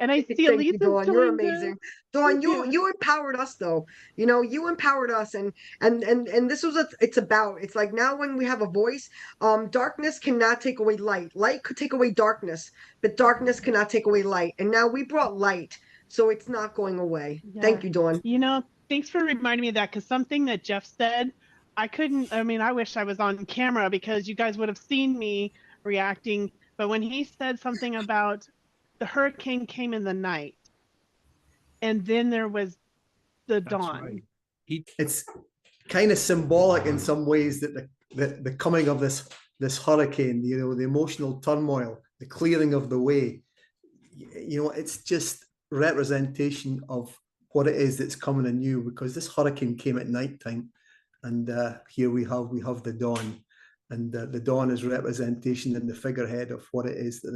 And I see Thank Alyse you, is Dawn. You're doing good. amazing. Dawn, Thank you. you empowered us though. You empowered us, and this was what it's about. It's like now when we have a voice, darkness cannot take away light. Light could take away darkness, but darkness cannot take away light. And now we brought light, so it's not going away. Yeah. Thank you, Dawn. Thanks for reminding me of that, because something that Jeff said, I wish I was on camera because you guys would have seen me reacting. But when he said something about the hurricane came in the night and then there was the That's dawn. right. It's kind of symbolic in some ways that the coming of this hurricane, the emotional turmoil, the clearing of the way, it's just representation of what it is that's coming anew, because this hurricane came at nighttime, and here we have the dawn, and the dawn is representation in the figurehead of what it is that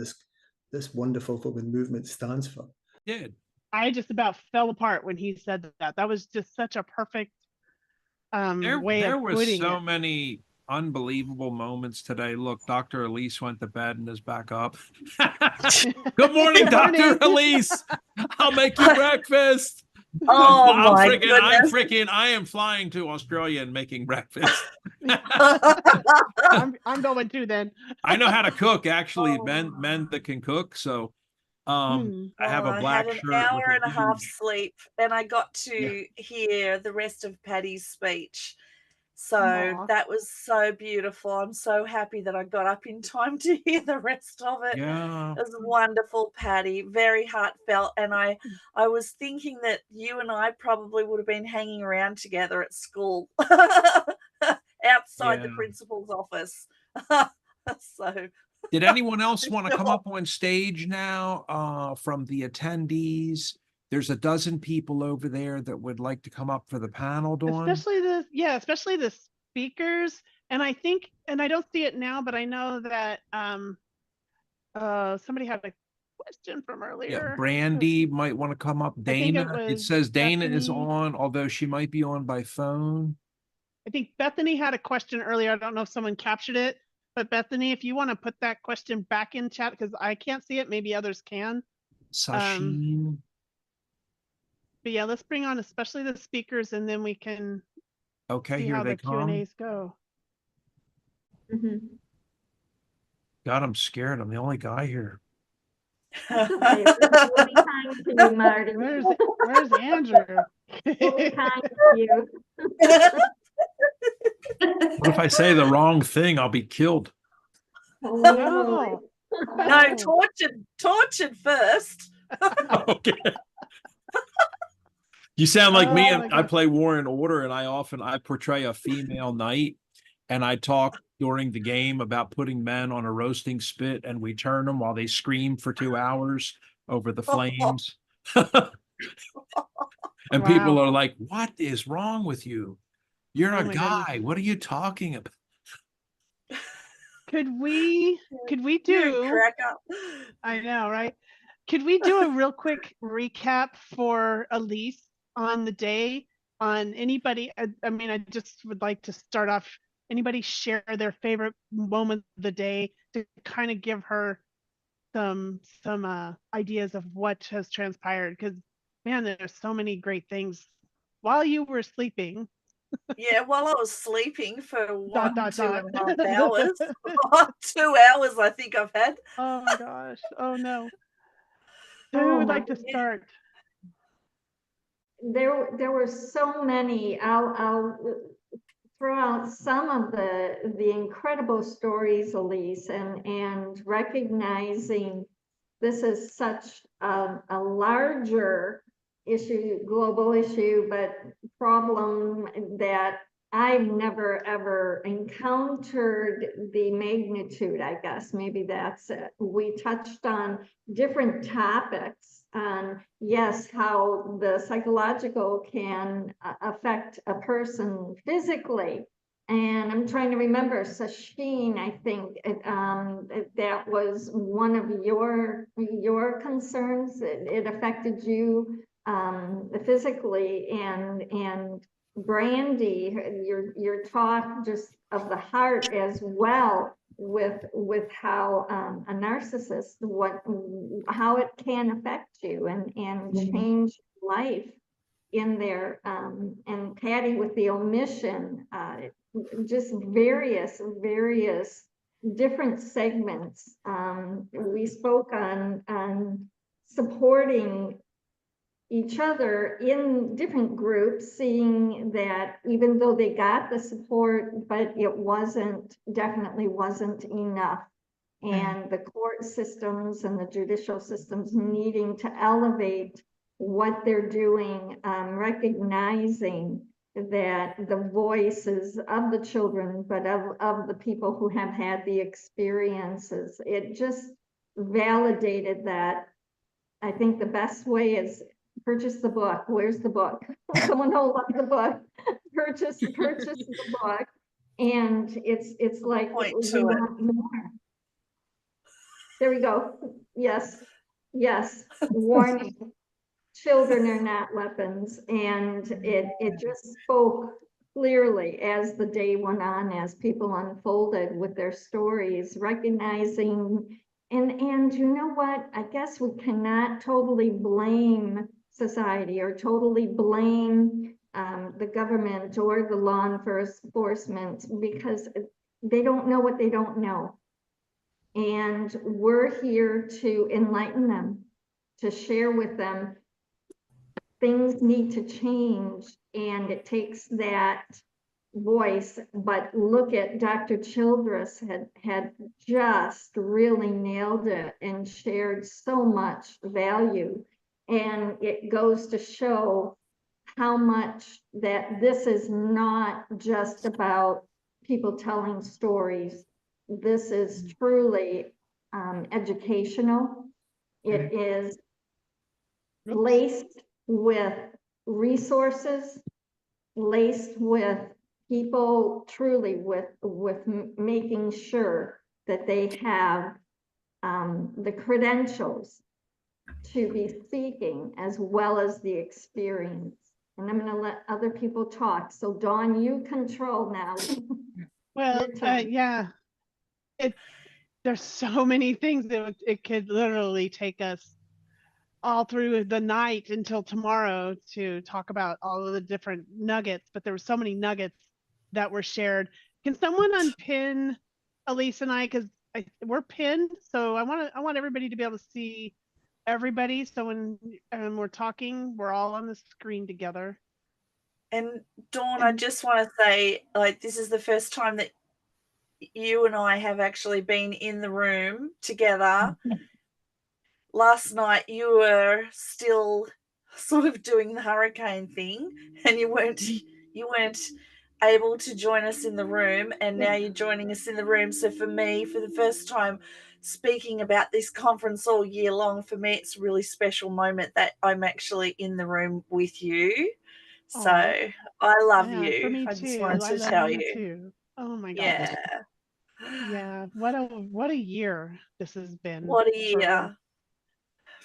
this wonderful fucking movement stands for. Yeah. I just about fell apart when he said that. That was just such a perfect way There of were putting so it. many unbelievable moments today. Look, Dr. Alyse went to bed and is back up. Good morning, Dr. Alyse. I'll make you breakfast. Oh my goodness. I am flying to Australia and making breakfast. I'm going too then. I know how to cook, actually. Men that can cook, so I have a black I had shirt an hour with and a half huge... sleep, and I got to hear the rest of Patty's speech. So that was so beautiful. I'm so happy that I got up in time to hear the rest of it. Yeah. It was wonderful, Patty. Very heartfelt. And I was thinking that you and I probably would have been hanging around together at school outside the principal's office. So did anyone else want to come up on stage now from the attendees? There's a dozen people over there that would like to come up for the panel, Dawn. Especially the speakers. And I think, and I don't see it now, but I know that somebody had a question from earlier. Yeah, Brandy might want to come up. Dana, it says Dana is on, although she might be on by phone. I think Bethany had a question earlier. I don't know if someone captured it, but Bethany, if you want to put that question back in chat, because I can't see it, maybe others can. Sasheen. But yeah, let's bring on especially the speakers, and then we can see here how they the Q&As go. God, I'm scared. I'm the only guy here. We'll be kind to you, Marty. Where's Andrew? We'll be kind to you. What if I say the wrong thing? I'll be killed. No. No, tortured first. Okay. You sound like me. my I God. play War and Order, and I portray a female knight, and I talk during the game about putting men on a roasting spit, and we turn them while they scream for 2 hours over the flames. And people are like, "What is wrong with you? You're a guy. Goodness. What are you talking about?" Could we do crack up? I know, right? Could we do a real quick recap for Alyse on the day, on anybody? I just would like to start off, anybody share their favorite moment of the day to kind of give her some ideas of what has transpired, because man, there's so many great things while you were sleeping. Yeah, while I was sleeping for 2.5 dot. hours. 2 hours I think I've had. Oh my gosh. Oh no. Who would like to start? There were so many. I'll throw out some of the incredible stories, Alyse, and recognizing this is such a larger issue, global issue, but problem that I've never ever encountered the magnitude, I guess. Maybe that's it. We touched on different topics on, yes, how the psychological can affect a person physically. And I'm trying to remember, Sasheen, I think that was one of your concerns. It affected you physically, and Brandy, your talk just of the heart as well with how a narcissist, how it can affect you and change life in there. And Patty with the omission, just various different segments. We spoke on supporting each other in different groups, seeing that even though they got the support, but it definitely wasn't enough. And the court systems and the judicial systems needing to elevate what they're doing, recognizing that the voices of the children, but of the people who have had the experiences, it just validated that. I think the best way is purchase the book. Where's the book? Someone hold up the book. Purchase the book. And it's like we want more. There we go. Yes. Warning. Children are not weapons. And it just spoke clearly as the day went on, as people unfolded with their stories, recognizing, and you know what? I guess we cannot totally blame society or totally blame the government or the law enforcement, because they don't know what they don't know. And we're here to enlighten them, to share with them things need to change, and it takes that voice. But look at Dr. Childress had just really nailed it and shared so much value. And it goes to show how much that this is not just about people telling stories. This is truly educational. It is laced with resources, laced with people truly with making sure that they have the credentials to be speaking as well as the experience. And I'm going to let other people talk. So Dawn, you control now. Well, yeah, there's so many things that it could literally take us all through the night until tomorrow to talk about all of the different nuggets, but there were so many nuggets that were shared. Can someone unpin Alyse and I, because we're pinned, so I want everybody to be able to see everybody, so when we're talking, we're all on the screen together. And Dawn, I just want to say, like, this is the first time that you and I have actually been in the room together. Last night you were still sort of doing the hurricane thing, and you weren't able to join us in the room, and now you're joining us in the room. So for me, for the first time speaking about this conference all year long, for me it's a really special moment that I'm actually in the room with you. So I love you. For me I too. just wanted to love tell you you. too. Oh my God. Yeah. Yeah. What a year this has been. What a year.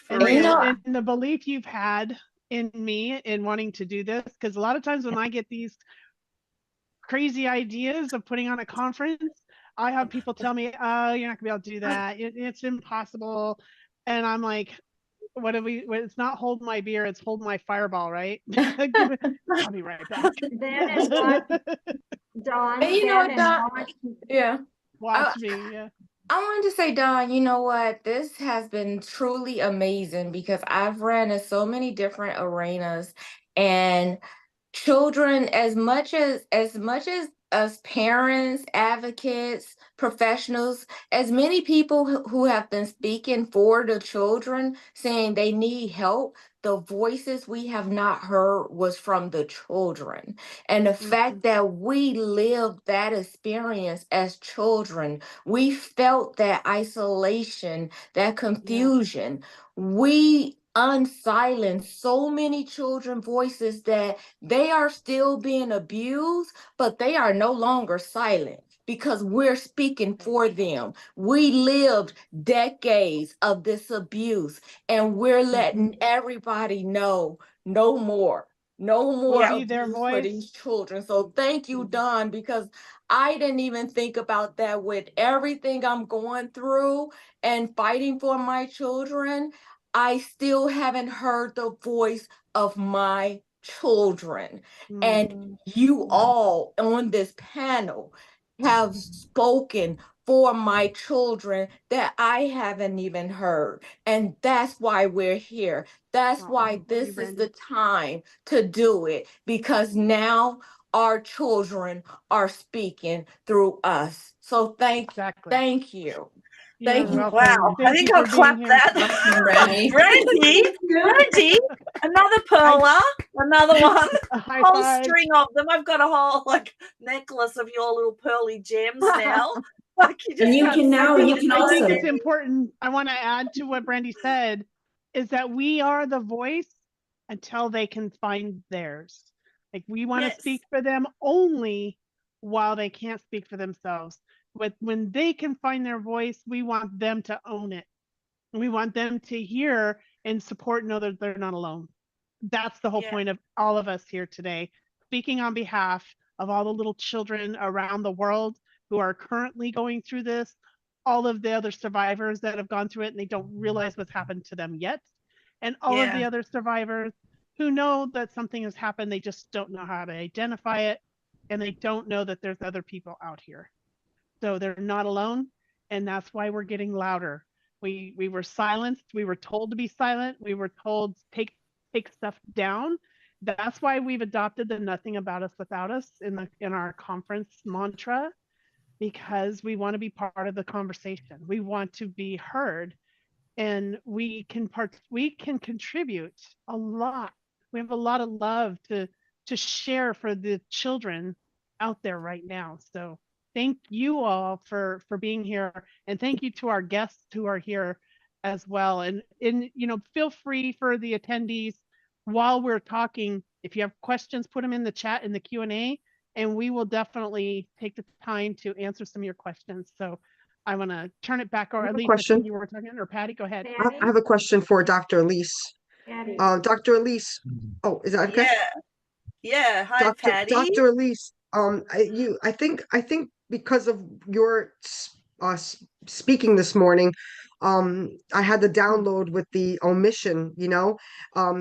And the belief you've had in me in wanting to do this, because a lot of times when I get these crazy ideas of putting on a conference, I have people tell me, oh, you're not gonna be able to do that. It's impossible. And I'm like, it's not hold my beer, it's hold my fireball, right? I'll be right back. That is what, Dawn. And you know what, Dawn? Yeah. Watch me, yeah. I wanted to say, Dawn, you know what? This has been truly amazing, because I've ran in so many different arenas, and children, as much as us parents, advocates, professionals, as many people who have been speaking for the children, saying they need help, the voices we have not heard was from the children. And the fact that we lived that experience as children, we felt that isolation, that confusion. We unsilenced so many children voices that they are still being abused, but they are no longer silent, because we're speaking for them. We lived decades of this abuse, and we're letting everybody know no more. No more We'll be their abuse for voice. these children. So thank you, Dawn, because I didn't even think about that. With everything I'm going through and fighting for my children, I still haven't heard the voice of my children. And you all on this panel have spoken for my children that I haven't even heard. And that's why we're here. That's why this is the time to do it, because now our children are speaking through us. So thank you. You're Thank you. welcome. Wow, I Thank think you I'll for being clap here. that. Brandy. Brandy, another perla, another one. A high Whole five. string of them. I've got a whole like necklace of your little pearly gems now. Like you just And you got can now, something you to can do. I think also, it's important. I want to add to what Brandy said, is that we are the voice until they can find theirs. Like we want to Yes. speak for them only while they can't speak for themselves. But when they can find their voice, we want them to own it. And we want them to hear and support and know that they're not alone. That's the whole Yeah. point of all of us here today, speaking on behalf of all the little children around the world who are currently going through this, all of the other survivors that have gone through it and they don't realize what's happened to them yet, and all of the Yeah. other survivors who know that something has happened, they just don't know how to identify it, and they don't know that there's other people out here. So they're not alone, and that's why we're getting louder. We were silenced. We were told to be silent. We were told take stuff down. That's why we've adopted the "nothing about us without us" in our conference mantra, because we want to be part of the conversation. We want to be heard, and we can contribute a lot. We have a lot of love to share for the children out there right now. So thank you all for being here, and thank you to our guests who are here as well. And feel free for the attendees while we're talking. If you have questions, put them in the chat in the Q&A, and we will definitely take the time to answer some of your questions. So I want to turn it back over. I have a Alyse, I question. think you were talking, or Patty, go ahead. I have a question for Dr. Alyse. Dr. Alyse. Oh, is that okay? Yeah. Yeah. Hi, Patty. Dr. Alyse. I think because of your speaking this morning, I had the download with the omission,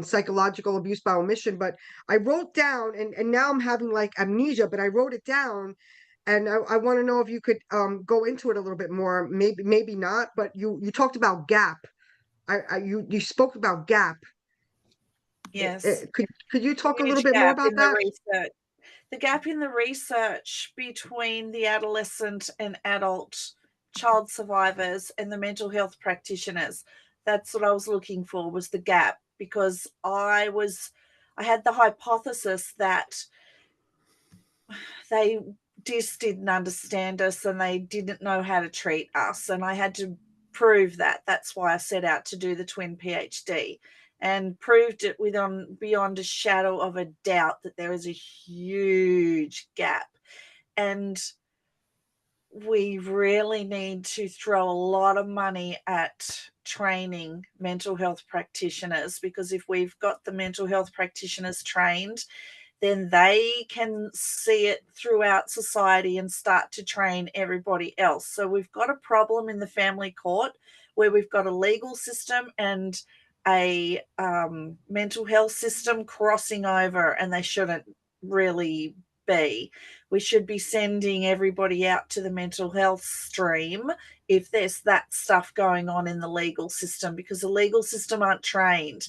psychological abuse by omission, but I wrote down, and now I'm having like amnesia, but I wrote it down, and I want to know if you could go into it a little bit more. Maybe not, but you talked about gap. You spoke about gap. Yes. Could you talk a Huge little bit more gap about in that? the research. The gap in the research between the adolescent and adult child survivors and the mental health practitioners. That's what I was looking for, was the gap, because I had the hypothesis that they just didn't understand us and they didn't know how to treat us. And I had to prove that. That's why I set out to do the twin PhD, and proved it beyond a shadow of a doubt that there is a huge gap. And we really need to throw a lot of money at training mental health practitioners, because if we've got the mental health practitioners trained, then they can see it throughout society and start to train everybody else. So we've got a problem in the family court where we've got a legal system and a mental health system crossing over, and they shouldn't really be. We should be sending everybody out to the mental health stream if there's that stuff going on in the legal system, because the legal system aren't trained.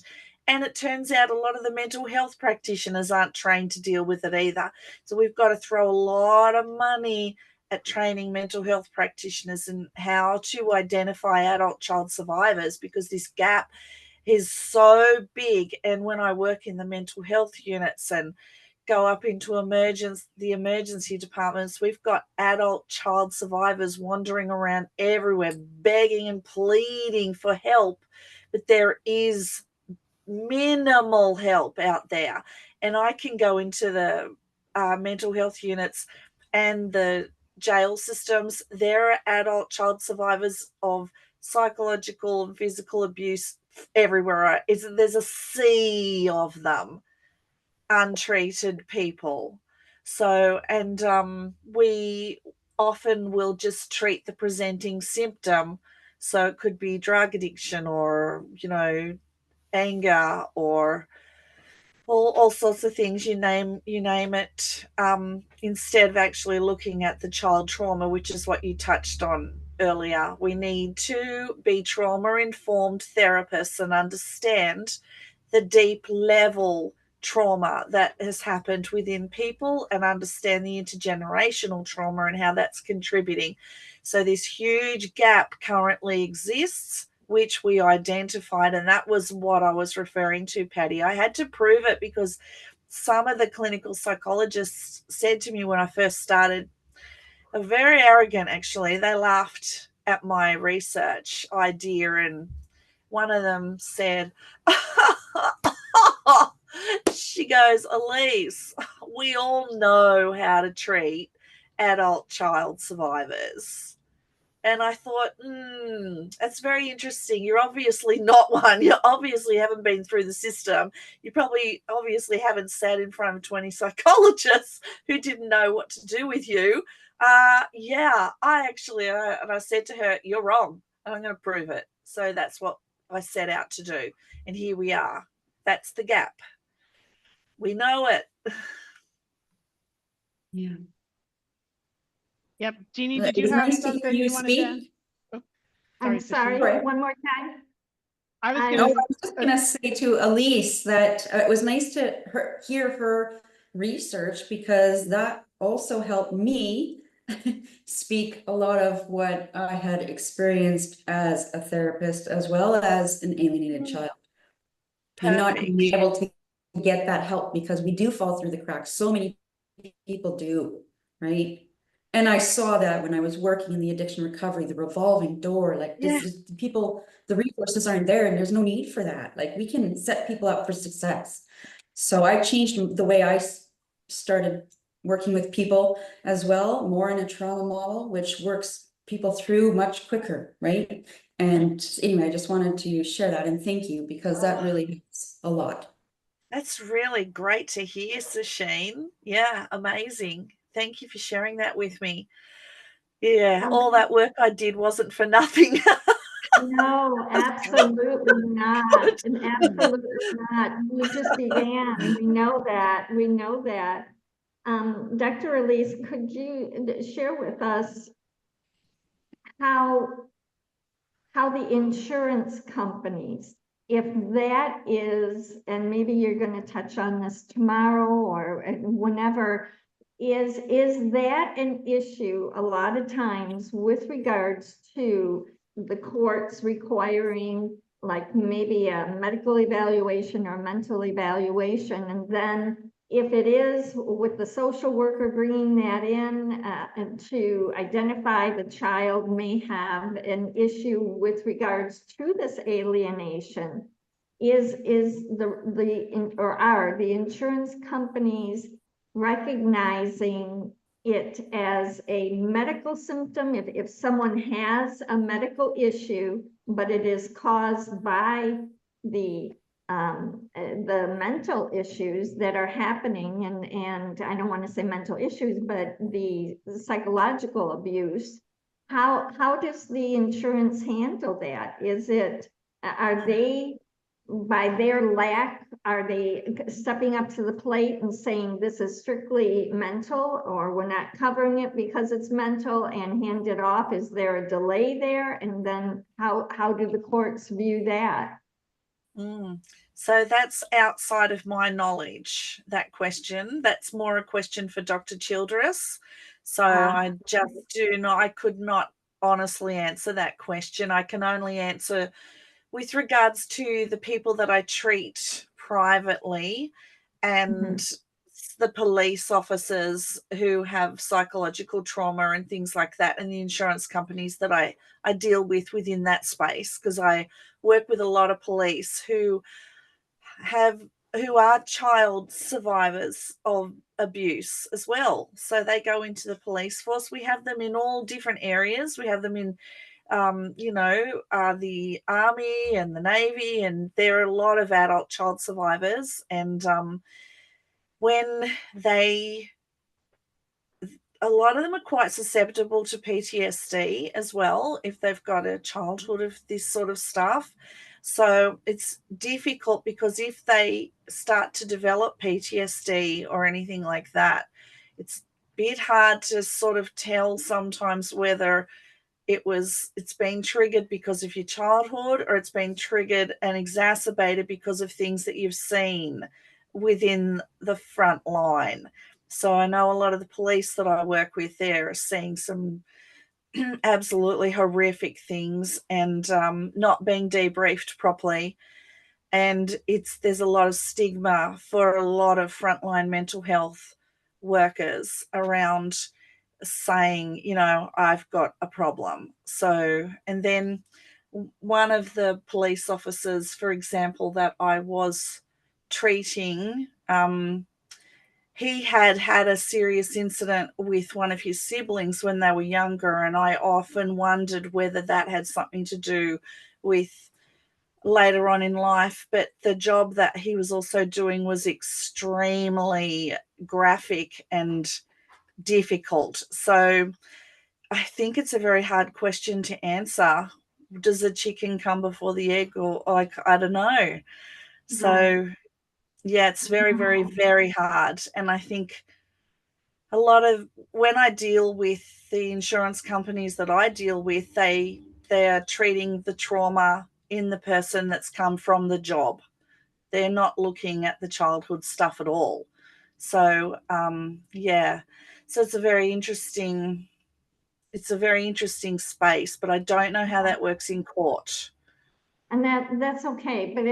And it turns out a lot of the mental health practitioners aren't trained to deal with it either. So we've got to throw a lot of money at training mental health practitioners and how to identify adult child survivors, because this gap is so big. And when I work in the mental health units and go up into the emergency departments, we've got adult child survivors wandering around everywhere, begging and pleading for help, but there is minimal help out there. And I can go into the mental health units and the jail systems. There are adult child survivors of psychological and physical abuse everywhere. There's a sea of them. untreated people. So, and we often will just treat the presenting symptom. So it could be drug addiction or, you know, anger or all sorts of things, you name it, instead of actually looking at the child trauma, which is what you touched on earlier. We need to be trauma-informed therapists and understand the deep level trauma that has happened within people and understand the intergenerational trauma and how that's contributing. So this huge gap currently exists, which we identified, and that was what I was referring to, Patty. I had to prove it because some of the clinical psychologists said to me when I first started, are very arrogant actually. They laughed at my research idea, and one of them said, she goes, Alyse, we all know how to treat adult child survivors. And I thought, that's very interesting. You're obviously not one. You obviously haven't been through the system. You probably obviously haven't sat in front of 20 psychologists who didn't know what to do with you. Yeah, I actually, and I said to her, you're wrong. And I'm going to prove it. So that's what I set out to do. And here we are. That's the gap. We know it. Yeah. Yep. Jeannie, Well, did you it's have nice to hear something you wanted to add? speak. Oh, I'm sorry, Sorry. one more time. I was I- No, going I was just going to say to Alyse that it was nice to hear her research, because that also helped me speak a lot of what I had experienced as a therapist as well as an alienated child. And not being Perfect. able to get that help, because we do fall through the cracks. So many people do, right? And I saw that when I was working in the addiction recovery, the revolving door, like Yeah. people, the resources aren't there, and there's no need for that. Like, we can set people up for success. So I changed the way I started working with people as well, more in a trauma model, which works people through much quicker, right? And anyway, I just wanted to share that and thank you, because that really helps a lot. That's really great to hear, Sasheen. Yeah, amazing. Thank you for sharing that with me. Yeah, all that work I did wasn't for nothing. No, absolutely not. And absolutely not. You just began. We know that. We know that. Dr. Alyse, could you share with us how the insurance companies, if that is, and maybe you're going to touch on this tomorrow or whenever, is that an issue a lot of times with regards to the courts requiring like maybe a medical evaluation or mental evaluation, and then if it is, with the social worker bringing that in and to identify the child may have an issue with regards to this alienation, are the insurance companies recognizing it as a medical symptom? If someone has a medical issue, but it is caused by the mental issues that are happening, and I don't want to say mental issues, but the psychological abuse, how does the insurance handle that? Are they, by their lack, are they stepping up to the plate and saying this is strictly mental, or we're not covering it because it's mental, and hand it off? Is there a delay there? And then how do the courts view that? So that's outside of my knowledge, that question. That's more a question for Dr. Childress. So I just I could not honestly answer that question. I can only answer with regards to the people that I treat privately and the police officers who have psychological trauma and things like that, and the insurance companies that I deal with within that space, because I work with a lot of police who are child survivors of abuse as well. So they go into the police force. We have them in all different areas. We have them in the Army and the Navy, and there are a lot of adult child survivors. And when a lot of them are quite susceptible to PTSD as well if they've got a childhood of this sort of stuff. So it's difficult because if they start to develop PTSD or anything like that, it's a bit hard to sort of tell sometimes whether it's been triggered because of your childhood or it's been triggered and exacerbated because of things that you've seen within the front line. So I know a lot of the police that I work with there are seeing some absolutely horrific things and not being debriefed properly. And there's a lot of stigma for a lot of frontline mental health workers around saying, I've got a problem. So, and then one of the police officers, for example, that I was treating, he had a serious incident with one of his siblings when they were younger, and I often wondered whether that had something to do with later on in life. But the job that he was also doing was extremely graphic and difficult. So I think it's a very hard question to answer. Does the chicken come before the egg, or like, I don't know. So yeah, it's very, very, very hard. And I think a lot of, when I deal with the insurance companies that I deal with, they are treating the trauma in the person that's come from the job. They're not looking at the childhood stuff at all. So yeah, so it's a very interesting space, but I don't know how that works in court. And that's okay, but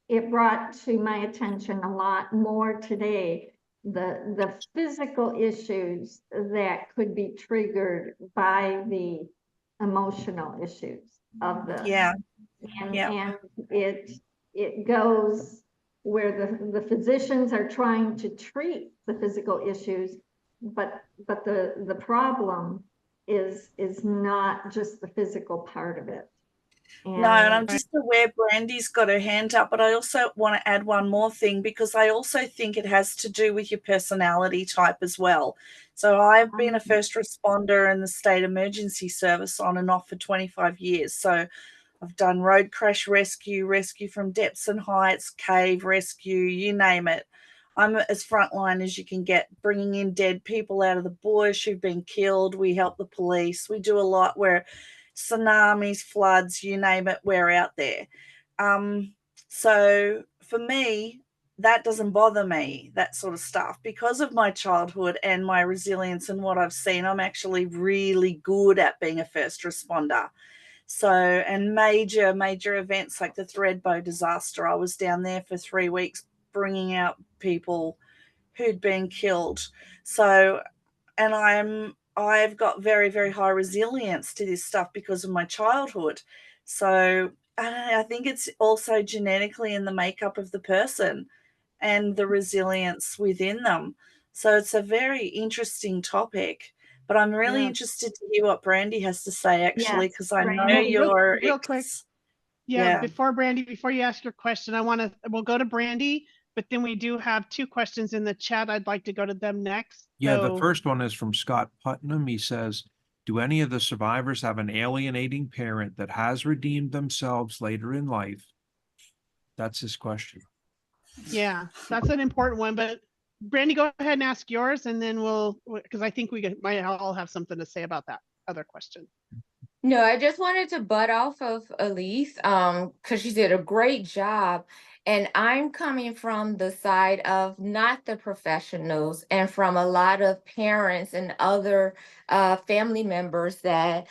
it brought to my attention a lot more today, the physical issues that could be triggered by the emotional issues of this. Yeah. And it goes where the physicians are trying to treat the physical issues, but the problem is not just the physical part of it. No, and I'm just aware Brandy's got her hand up, but I also want to add one more thing, because I also think it has to do with your personality type as well. So I've been a first responder in the state emergency service on and off for 25 years. So I've done road crash rescue, rescue from depths and heights, cave rescue, you name it. I'm as frontline as you can get, bringing in dead people out of the bush who've been killed. We help the police. We do a lot where tsunamis, floods, you name it, we're out there. So for me, that doesn't bother me, that sort of stuff. Because of my childhood and my resilience and what I've seen, I'm actually really good at being a first responder. So, and major events like the Threadbow disaster, I was down there for 3 weeks bringing out people who'd been killed. So, and I've got very, very high resilience to this stuff because of my childhood. So I think it's also genetically in the makeup of the person and the resilience within them. So it's a very interesting topic. But I'm really interested to hear what Brandy has to say, actually, because I know you're real quick. Yeah, before you ask your question, we'll go to Brandy, but then we do have 2 questions in the chat. I'd like to go to them next. Yeah, the first one is from Scott Putnam. He says, do any of the survivors have an alienating parent that has redeemed themselves later in life? That's his question. Yeah, that's an important one, but Brandy, go ahead and ask yours, and then because I think we might all have something to say about that other question. No, I just wanted to butt off of Alyse, because she did a great job. And I'm coming from the side of not the professionals, and from a lot of parents and other family members that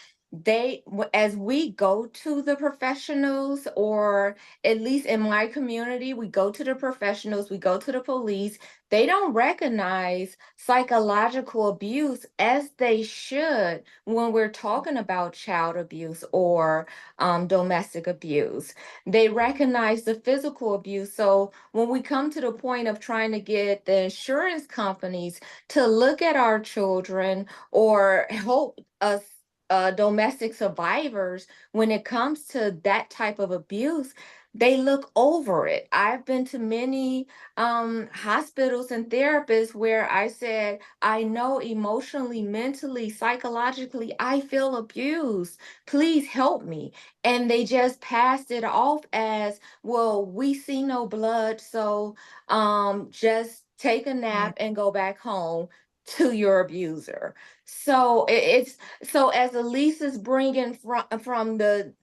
as we go to the professionals, or at least in my community, we go to the professionals, we go to the police, they don't recognize psychological abuse as they should when we're talking about child abuse or domestic abuse. They recognize the physical abuse. So when we come to the point of trying to get the insurance companies to look at our children or help us domestic survivors when it comes to that type of abuse, they look over it. I've been to many hospitals and therapists where I said, I know emotionally, mentally, psychologically, I feel abused. Please help me. And they just passed it off as, well, we see no blood, so just take a nap and go back home to your abuser. So it's so as Alyse is bringing from the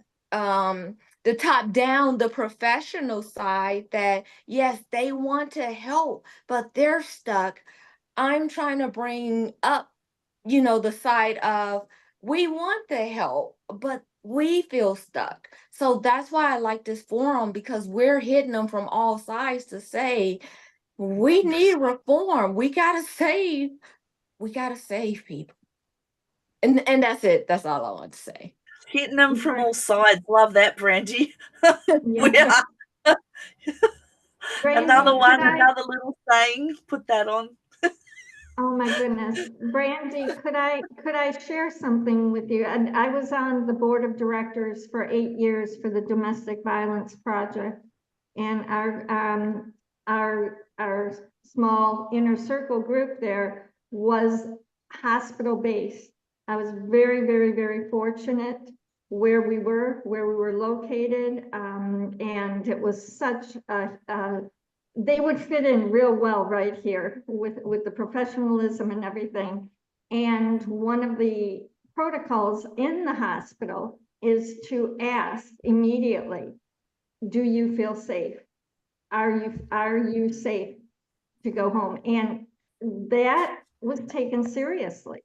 top down, the professional side, that yes, they want to help, but they're stuck. I'm trying to bring up, the side of, we want the help, but we feel stuck. So that's why I like this forum, because we're hitting them from all sides to say, we need reform. We gotta save people. And that's it. That's all I want to say. Hitting them from all sides. Love that, Brandy. Yeah. Brandy, Another one, could I- another little saying. Put that on. Oh my goodness. Brandy, could I share something with you? And I was on the board of directors for 8 years for the Domestic Violence Project. And our small inner circle group there was hospital based. I was very, very, very fortunate where we were located. And it was such they would fit in real well right here with the professionalism and everything. And one of the protocols in the hospital is to ask immediately, do you feel safe? Are you safe to go home? And that was taken seriously.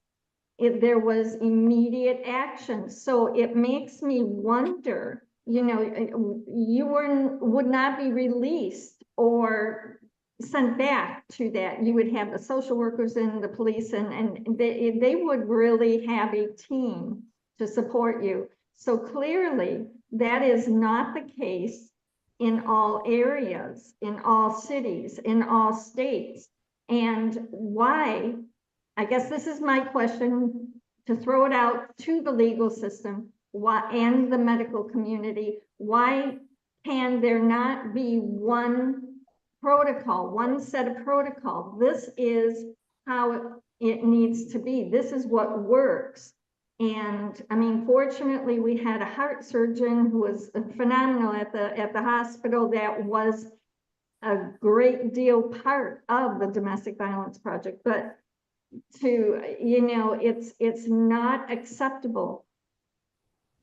There was immediate action. So it makes me wonder, you would not be released or sent back to that. You would have the social workers and the police, and they would really have a team to support you. So clearly that is not the case in all areas, in all cities, in all states. And why, I guess this is my question, to throw it out to the legal system, why, and the medical community, why can there not be one protocol, one set of protocol? This is how it needs to be. This is what works. And I mean, fortunately, we had a heart surgeon who was phenomenal at the hospital that was a great deal part of the Domestic Violence Project. But it's not acceptable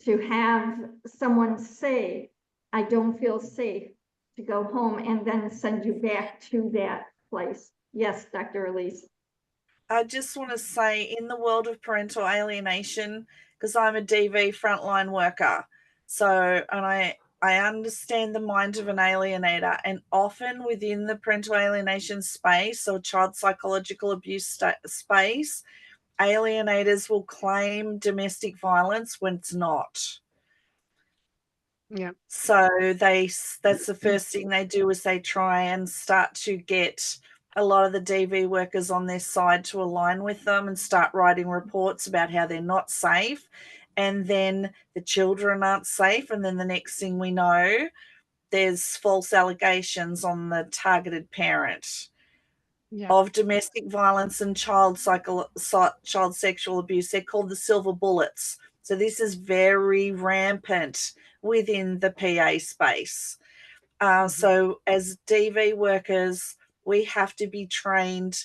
to have someone say, I don't feel safe to go home, and then send you back to that place. Yes, Dr. Alyse. I just want to say, in the world of parental alienation, because I'm a DV frontline worker, so, and I understand the mind of an alienator, and often within the parental alienation space or child psychological abuse space, alienators will claim domestic violence when it's not. Yeah. So that's the first thing they do, is they try and start to get a lot of the DV workers on their side to align with them and start writing reports about how they're not safe. And then the children aren't safe. And then the next thing we know, there's false allegations on the targeted parent of domestic violence and child sexual abuse. They're called the silver bullets. So this is very rampant within the PA space. So as DV workers, we have to be trained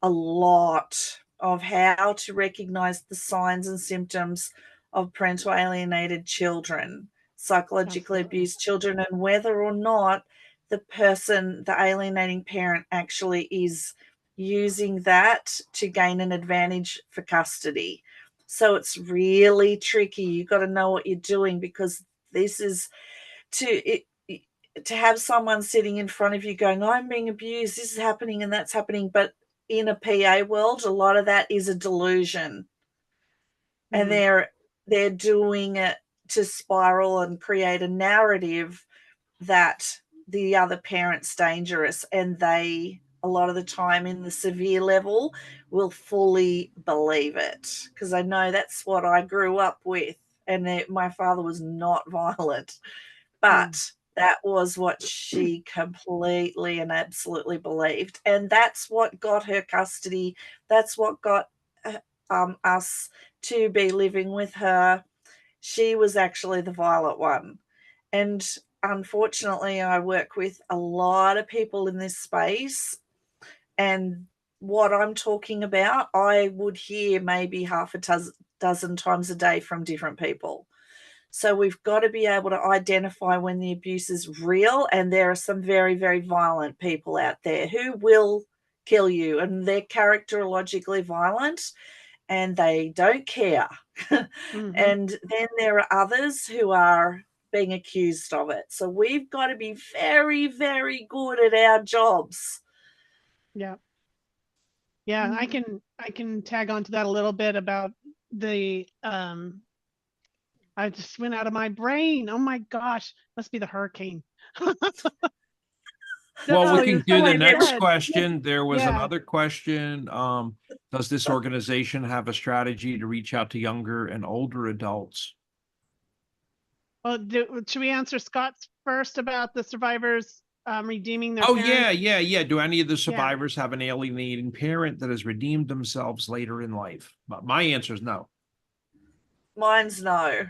a lot of how to recognize the signs and symptoms of parental alienated children, psychologically abused children, and whether or not the person, the alienating parent, actually is using that to gain an advantage for custody. So it's really tricky. You've got to know what you're doing, because this is to have someone sitting in front of you going, I'm being abused, this is happening and that's happening. But in a PA world, a lot of that is a delusion. And they're doing it to spiral and create a narrative that the other parent's dangerous, and they, a lot of the time in the severe level, will fully believe it, because I know that's what I grew up with. And my father was not violent, but That was what she completely and absolutely believed. And that's what got her custody. That's what got us to be living with her. She was actually the violent one. And unfortunately, I work with a lot of people in this space. And what I'm talking about, I would hear maybe half a dozen times a day from different people. So we've got to be able to identify when the abuse is real, and there are some very, very violent people out there who will kill you, and they're characterologically violent and they don't care. And then there are others who are being accused of it. So we've got to be very, very good at our jobs. Yeah. Yeah, I can tag on to that a little bit about the I just went out of my brain. Oh my gosh, must be the hurricane. Well, we No, can do the go next ahead. question. There was Yeah. another question. Does this organization have a strategy to reach out to younger and older adults? Well, should we answer Scott's first about the survivors redeeming their Oh, parents? yeah. Do any of the survivors have an alienating parent that has redeemed themselves later in life? But my answer is no. Mine's no.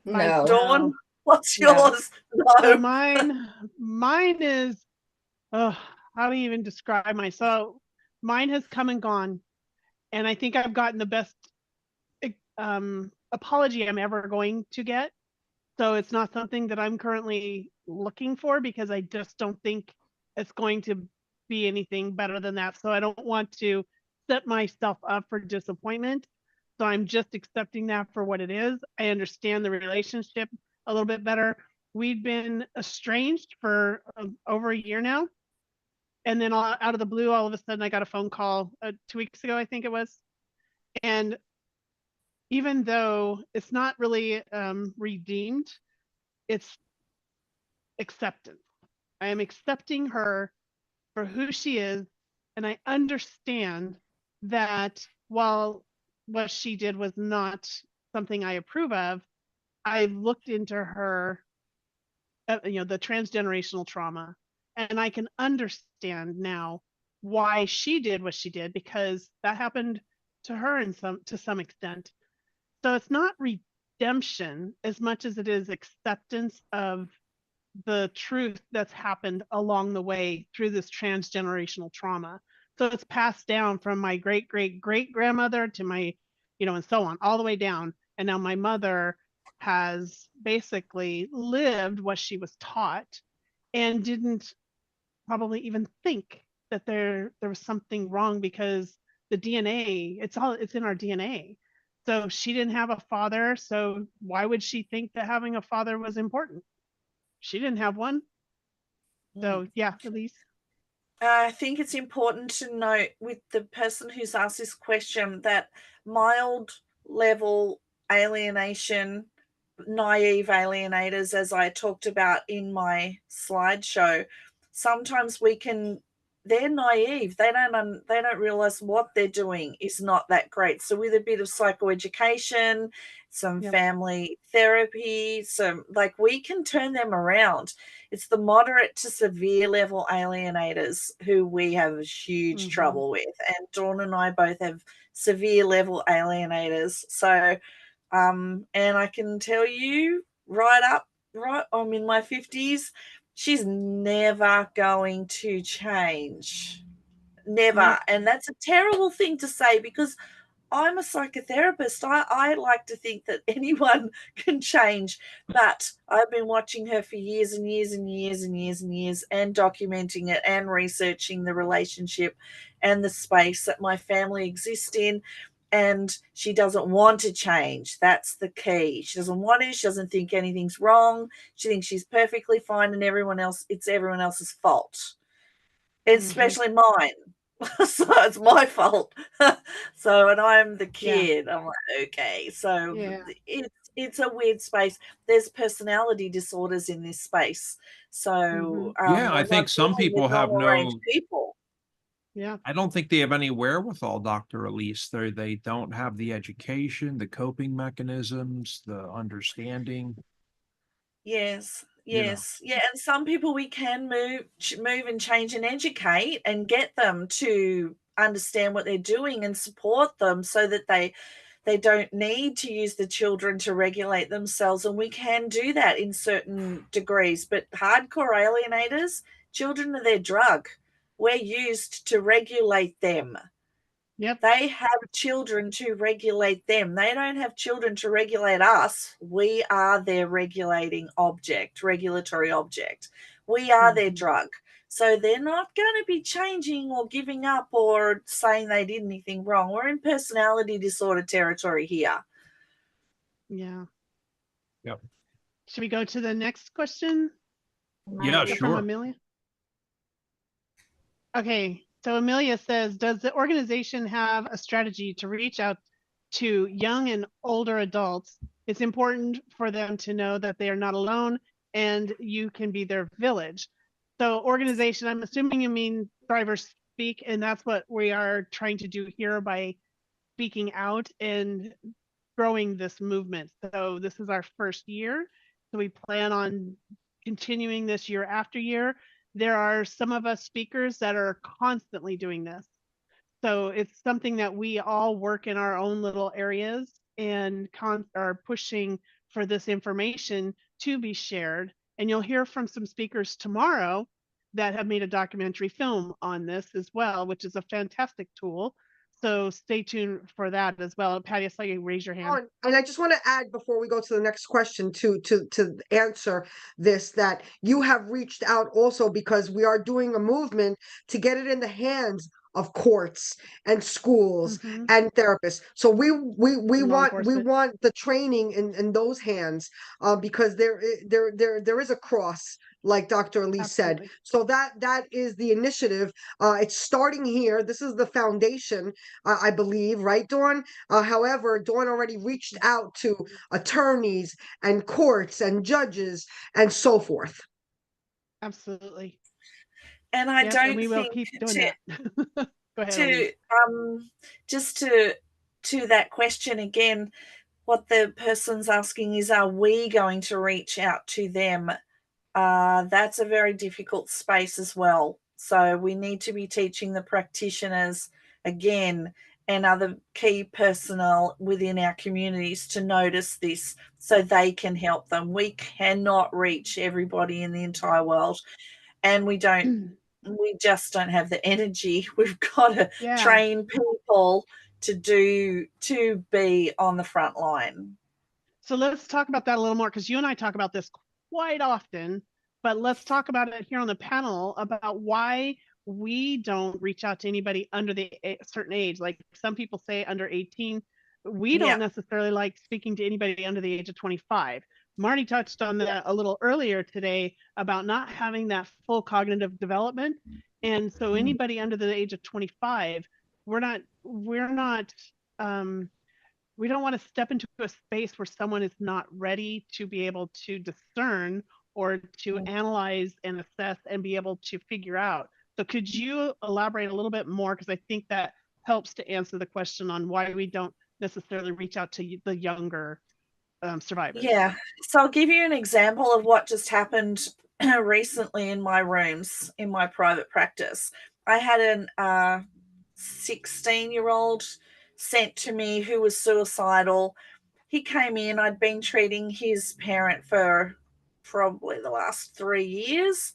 No. Dawn, what's No. yours? So No. mine is, how do you even describe mine? So mine has come and gone, and I think I've gotten the best apology I'm ever going to get. So it's not something that I'm currently looking for, because I just don't think it's going to be anything better than that. So I don't want to set myself up for disappointment. So I'm just accepting that for what it is. I understand the relationship a little bit better. We've been estranged for over a year now. And then out of the blue, all of a sudden I got a phone call 2 weeks ago, I think it was. And even though it's not really redeemed, it's acceptance. I am accepting her for who she is. And I understand that while what she did was not something I approve of, I looked into her, the transgenerational trauma, and I can understand now why she did what she did, because that happened to her to some extent. So it's not redemption as much as it is acceptance of the truth that's happened along the way through this transgenerational trauma. So it's passed down from my great great great grandmother to my, and so on, all the way down. And now my mother has basically lived what she was taught, and didn't probably even think that there was something wrong, because the DNA, it's in our DNA. So she didn't have a father, so why would she think that having a father was important? She didn't have one. So yeah, Alyse. I think it's important to note with the person who's asked this question that mild level alienation, naive alienators, as I talked about in my slideshow, sometimes they're naive. They don't realize what they're doing is not that great. So with a bit of psychoeducation, some family therapy, we can turn them around. It's the moderate to severe level alienators who we have huge trouble with. And Dawn and I both have severe level alienators. So, and I can tell you I'm in my 50s, she's never going to change. Never. And that's a terrible thing to say, because I'm a psychotherapist. I like to think that anyone can change, but I've been watching her for years and years and years and years and years, and documenting it and researching the relationship and the space that my family exists in. And she doesn't want to change. That's the key. She doesn't want to. She doesn't think anything's wrong. She thinks she's perfectly fine, and it's everyone else's fault, especially mine. So it's my fault. So, and I'm the kid. I'm like, okay. So it's a weird space. There's personality disorders in this space. So I think some people have no people. Yeah. I don't think they have any wherewithal, Dr. Alyse. They don't have the education, the coping mechanisms, the understanding. Yes. You know. Yes. Yeah. And some people we can move and change and educate and get them to understand what they're doing and support them so that they don't need to use the children to regulate themselves. And we can do that in certain degrees. But hardcore alienators, children are their drug. We're used to regulate them. Yep. They have children to regulate them. They don't have children to regulate us. We are their regulating object, regulatory object. We are their drug. So they're not going to be changing or giving up or saying they did anything wrong. We're in personality disorder territory here. Yeah. Yep. Should we go to the next question? Yeah, From sure. Amelia. Okay, so Amelia says, does the organization have a strategy to reach out to young and older adults? It's important for them to know that they are not alone and you can be their village. So organization, I'm assuming you mean Thrivers Speak, and that's what we are trying to do here by speaking out and growing this movement. So this is our first year. So we plan on continuing this year after year. There are some of us speakers that are constantly doing this. So it's something that we all work in our own little areas and are pushing for this information to be shared. And you'll hear from some speakers tomorrow that have made a documentary film on this as well, which is a fantastic tool. So stay tuned for that as well. Patty, I saw you raise your hand. And I just want to add before we go to the next question to answer this, that you have reached out also because we are doing a movement to get it in the hands of courts and schools and therapists. So we want the training in those hands because there is a cross, like Dr. Alyse said. So that is the initiative. It's starting here. This is the foundation, I believe, right, Dawn? However, Dawn already reached out to attorneys and courts and judges and so forth. Absolutely. And I don't and we will think keep doing that. Go ahead, just to that question again, what the person's asking is, are we going to reach out to them? That's a very difficult space as well. So we need to be teaching the practitioners again and other key personnel within our communities to notice this so they can help them. We cannot reach everybody in the entire world, and we just don't have the energy. We've got to train people to be on the front line. So let's talk about that a little more, because you and I talk about this quite often, but let's talk about it here on the panel about why we don't reach out to anybody under the certain age. Like some people say under 18, we don't necessarily like speaking to anybody under the age of 25. Marty touched on that a little earlier today about not having that full cognitive development. And so anybody under the age of 25, we don't want to step into a space where someone is not ready to be able to discern or to analyze and assess and be able to figure out. So could you elaborate a little bit more? Because I think that helps to answer the question on why we don't necessarily reach out to the younger survivors. Yeah. So I'll give you an example of what just happened recently in my rooms in my private practice. I had an 16-year-old sent to me who was suicidal. He came in. I'd been treating his parent for probably the last 3 years.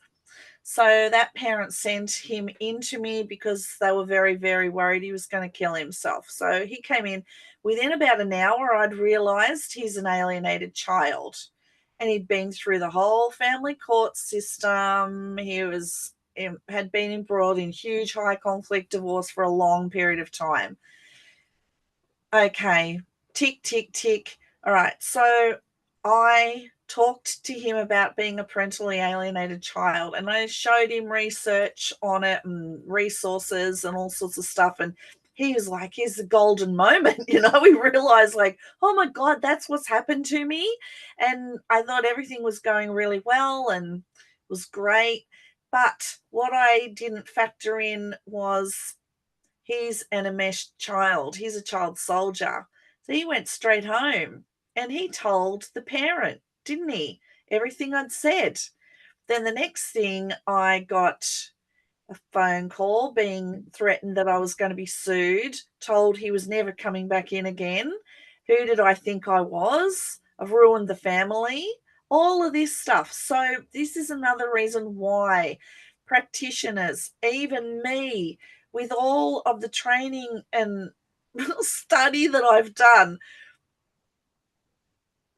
So that parent sent him into me because they were very, very worried he was going to kill himself. So he came in. Within about an hour, I'd realized he's an alienated child. And he'd been through the whole family court system. He had been embroiled in huge high conflict divorce for a long period of time. Okay, tick, tick, tick. All right, so I talked to him about being a parentally alienated child, and I showed him research on it and resources and all sorts of stuff, and he was like, here's the golden moment. We realized like, oh my God, that's what's happened to me. And I thought everything was going really well and was great. But what I didn't factor in was he's an enmeshed child. He's a child soldier. So he went straight home and he told the parent, didn't he? everything I'd said. Then the next thing, I got a phone call being threatened that I was going to be sued, told he was never coming back in again. Who did I think I was? I've ruined the family. All of this stuff. So this is another reason why practitioners, even me, with all of the training and study that I've done,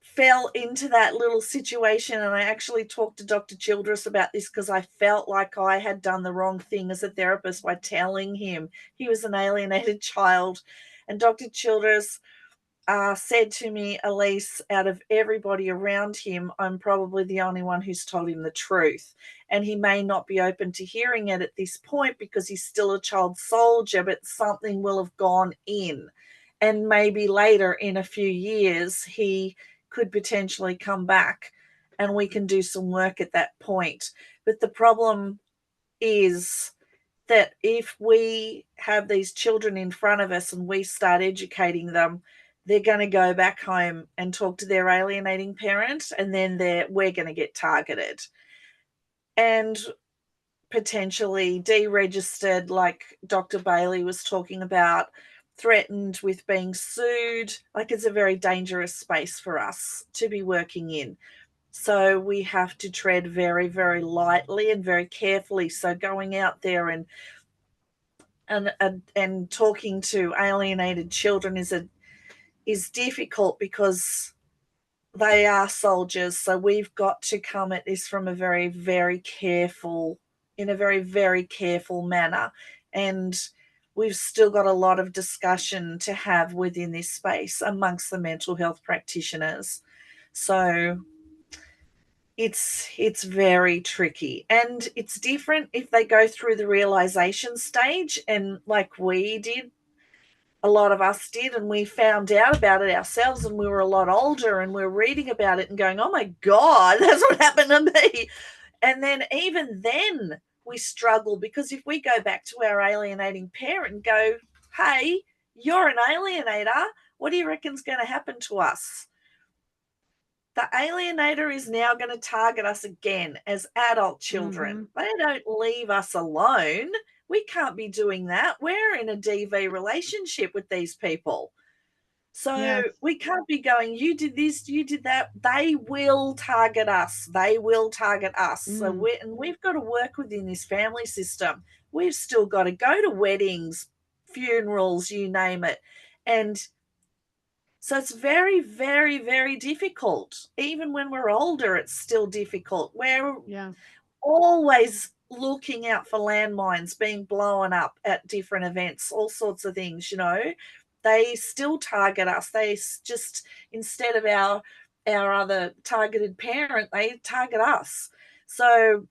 fell into that little situation. And I actually talked to Dr. Childress about this because I felt like I had done the wrong thing as a therapist by telling him he was an alienated child. And Dr. Childress said to me, Alyse, out of everybody around him, I'm probably the only one who's told him the truth. And he may not be open to hearing it at this point because he's still a child soldier, but something will have gone in. And maybe later in a few years, he could potentially come back and we can do some work at that point. But the problem is that if we have these children in front of us and we start educating them, they're going to go back home and talk to their alienating parent, and then we're going to get targeted and potentially deregistered, like Dr. Bailey was talking about, threatened with being sued. Like, it's a very dangerous space for us to be working in. So we have to tread very, very lightly and very carefully. So going out there and talking to alienated children is difficult because they are soldiers. So we've got to come at this from a very, very careful, in a very, very careful manner. And we've still got a lot of discussion to have within this space amongst the mental health practitioners. So it's very tricky, and it's different if they go through the realization stage, and like we did, a lot of us did, and we found out about it ourselves, and we were a lot older, and we're reading about it and going, oh my God, that's what happened to me. And then even then we struggle, because if we go back to our alienating parent and go, hey, you're an alienator, what do you reckon's going to happen to us? The alienator is now going to target us again as adult children. They don't leave us alone. We can't be doing that. We're in a DV relationship with these people. So we can't be going, you did this, you did that. They will target us. They will target us. So we've got to work within this family system. We've still got to go to weddings, funerals, you name it. And so it's very, very, very difficult. Even when we're older, it's still difficult. We're always looking out for landmines being blown up at different events, all sorts of things, you know. They still target us. They just, instead of our other targeted parent, they target us. So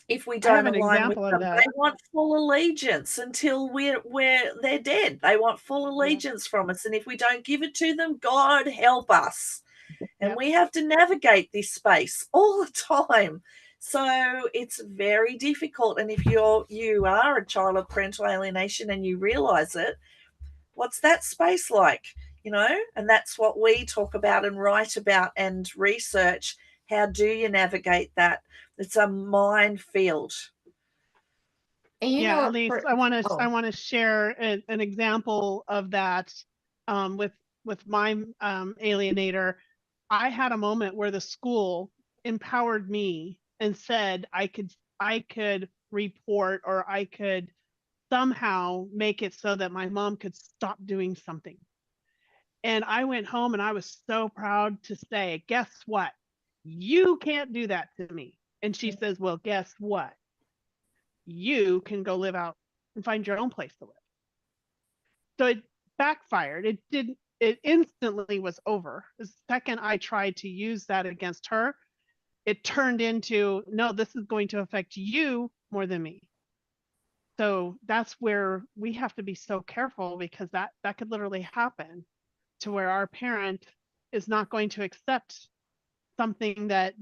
if we don't align with them, they want full allegiance until they're dead. They want full allegiance from us. And if we don't give it to them, God help us. And we have to navigate this space all the time. So it's very difficult. And if you are a child of parental alienation and you realize it, what's that space like? You know, and that's what we talk about and write about and research. How do you navigate that? It's a minefield. And Alyse, I want to share an example of that with my alienator. I had a moment where the school empowered me and said I could report, or I could somehow make it so that my mom could stop doing something. And I went home and I was so proud to say, guess what? You can't do that to me. And she says, well, guess what? You can go live out and find your own place to live. So it backfired. It instantly was over. The second I tried to use that against her, it turned into, no, this is going to affect you more than me. So that's where we have to be so careful, because that could literally happen, to where our parent is not going to accept something that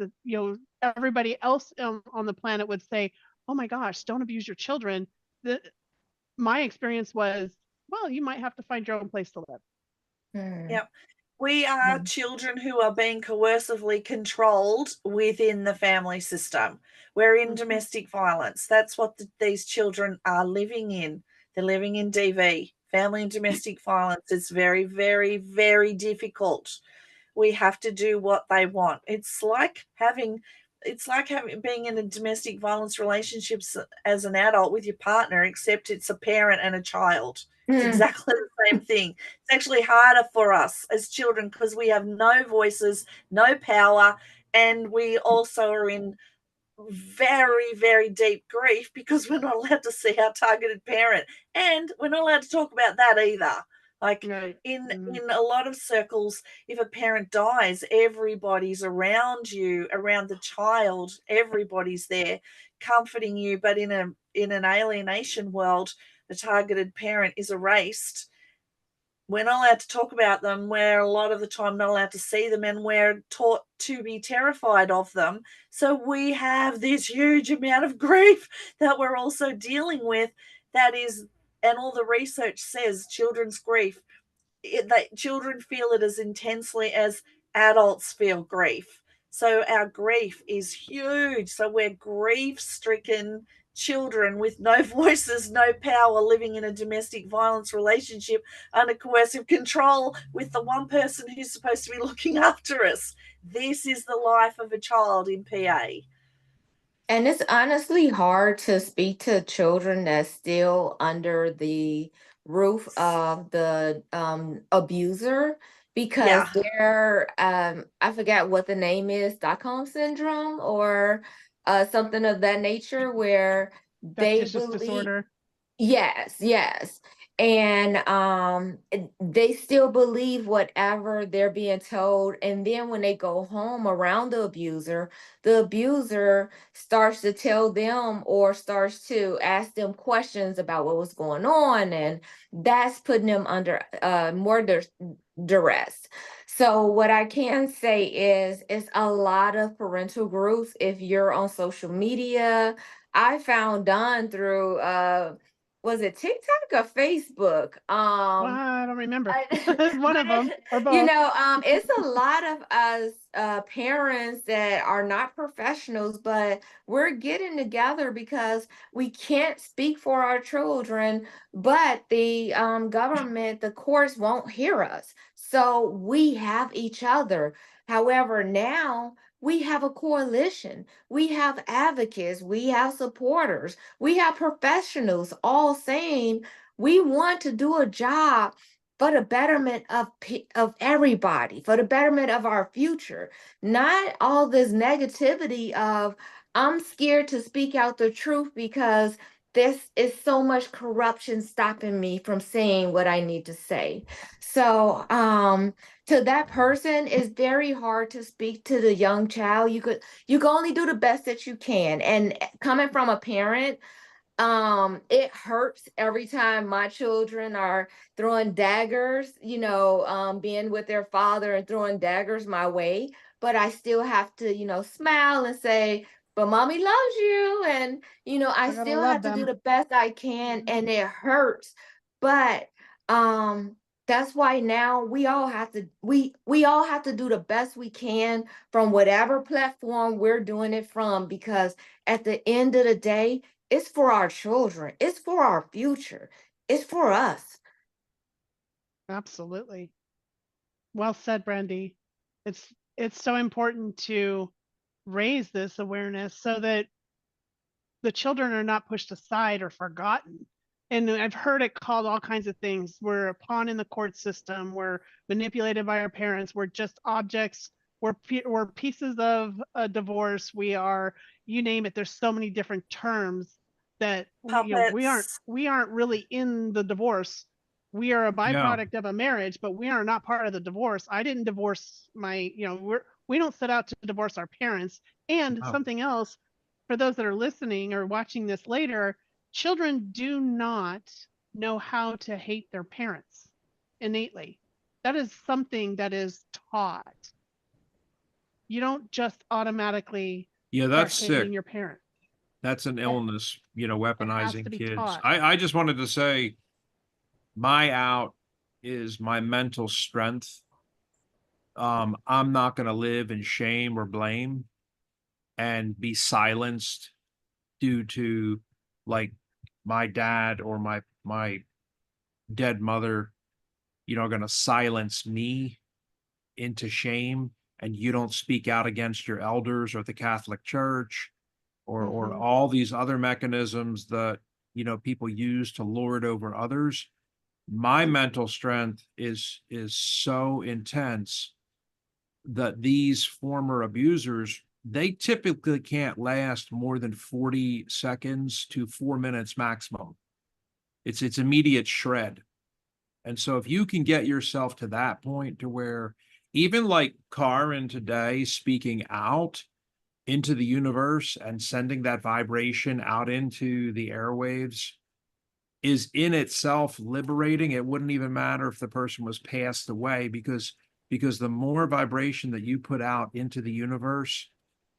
everybody else on the planet would say, oh my gosh, don't abuse your children. My experience was, well, you might have to find your own place to live. Yep. We are children who are being coercively controlled within the family system. We're in domestic violence. That's what these children are living in. They're living in DV, family and domestic violence. It's very, very, very difficult. We have to do what they want. It's like being in a domestic violence relationships as an adult with your partner, except it's a parent and a child. It's exactly the same thing. It's actually harder for us as children because we have no voices, no power, and we also are in very, very deep grief because we're not allowed to see our targeted parent, and we're not allowed to talk about that either. Like in a lot of circles, if a parent dies, everybody's around you, around the child, everybody's there comforting you. But in an alienation world, the targeted parent is erased. We're not allowed to talk about them. We're a lot of the time not allowed to see them, and we're taught to be terrified of them. So we have this huge amount of grief that we're also dealing with. That is, and all the research says children's grief, that children feel it as intensely as adults feel grief. So our grief is huge. So we're grief-stricken children with no voices, no power, living in a domestic violence relationship under coercive control with the one person who's supposed to be looking after us. This is the life of a child in PA. And it's honestly hard to speak to children that's still under the roof of the abuser because they're I forget what the name is, Stockholm syndrome or something of that nature, where they believe disorder. Yes. And they still believe whatever they're being told. And then when they go home around the abuser starts to tell them or starts to ask them questions about what was going on. And that's putting them under more duress. So what I can say is it's a lot of parental groups. If you're on social media, I found Dawn through was it TikTok or Facebook? I don't remember. One of them or both. You know, it's a lot of us parents that are not professionals, but we're getting together because we can't speak for our children, but the government, the courts won't hear us. So we have each other. However, now we have a coalition, we have advocates, we have supporters, we have professionals all saying we want to do a job for the betterment of everybody, for the betterment of our future. Not all this negativity of I'm scared to speak out the truth because this is so much corruption stopping me from saying what I need to say. So to that person, it's very hard to speak to the young child. You can only do the best that you can. And coming from a parent, it hurts every time my children are throwing daggers, being with their father and throwing daggers my way. But I still have to, smile and say, but mommy loves you. And, I still have to do the best I can, and it hurts. But that's why now we all have to do the best we can from whatever platform we're doing it from, because at the end of the day, it's for our children. It's for our future. It's for us. Absolutely. Well said, Brandy. It's so important to raise this awareness so that the children are not pushed aside or forgotten. And I've heard it called all kinds of things. We're a pawn in the court system. We're manipulated by our parents. We're just objects. We're pieces of a divorce. We are, you name it. There's so many different terms that we aren't really in the divorce. We are a byproduct of a marriage, but we are not part of the divorce. I didn't divorce my, we don't set out to divorce our parents. And something else, for those that are listening or watching this later, children do not know how to hate their parents innately. That is something that is taught. You don't just automatically that's start hating sick. your parent. That's an illness, weaponizing kids. Taught. I just wanted to say my out is my mental strength I'm not going to live in shame or blame and be silenced due to like my dad or my dead mother, going to silence me into shame, and you don't speak out against your elders or the Catholic Church or all these other mechanisms that, people use to lord over others. My mental strength is so intense that these former abusers, they typically can't last more than 40 seconds to 4 minutes maximum. It's immediate shred. And so if you can get yourself to that point to where even like Karen today speaking out into the universe and sending that vibration out into the airwaves is in itself liberating. It wouldn't even matter if the person was passed away, because the more vibration that you put out into the universe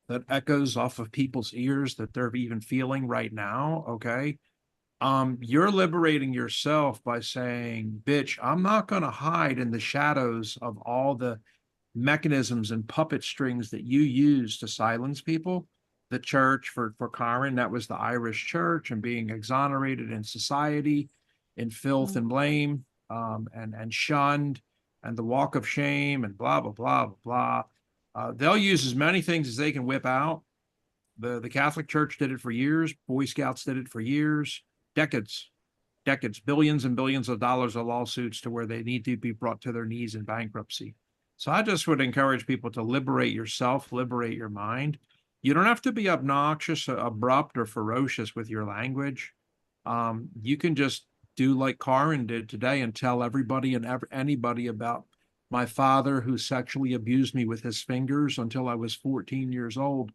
that echoes off of people's ears that they're even feeling right now, okay? You're liberating yourself by saying, bitch, I'm not going to hide in the shadows of all the mechanisms and puppet strings that you use to silence people. The church for Karen, that was the Irish church, and being exonerated in society, in filth and blame, and shunned, and the walk of shame, and blah, blah, blah, blah, blah. They'll use as many things as they can whip out. The Catholic Church did it for years. Boy Scouts did it for years. Decades, billions and billions of dollars of lawsuits to where they need to be brought to their knees in bankruptcy. So I just would encourage people to liberate yourself, liberate your mind. You don't have to be obnoxious, abrupt, or ferocious with your language. You can just do like Karen did today and tell everybody and anybody about my father who sexually abused me with his fingers until I was 14 years old.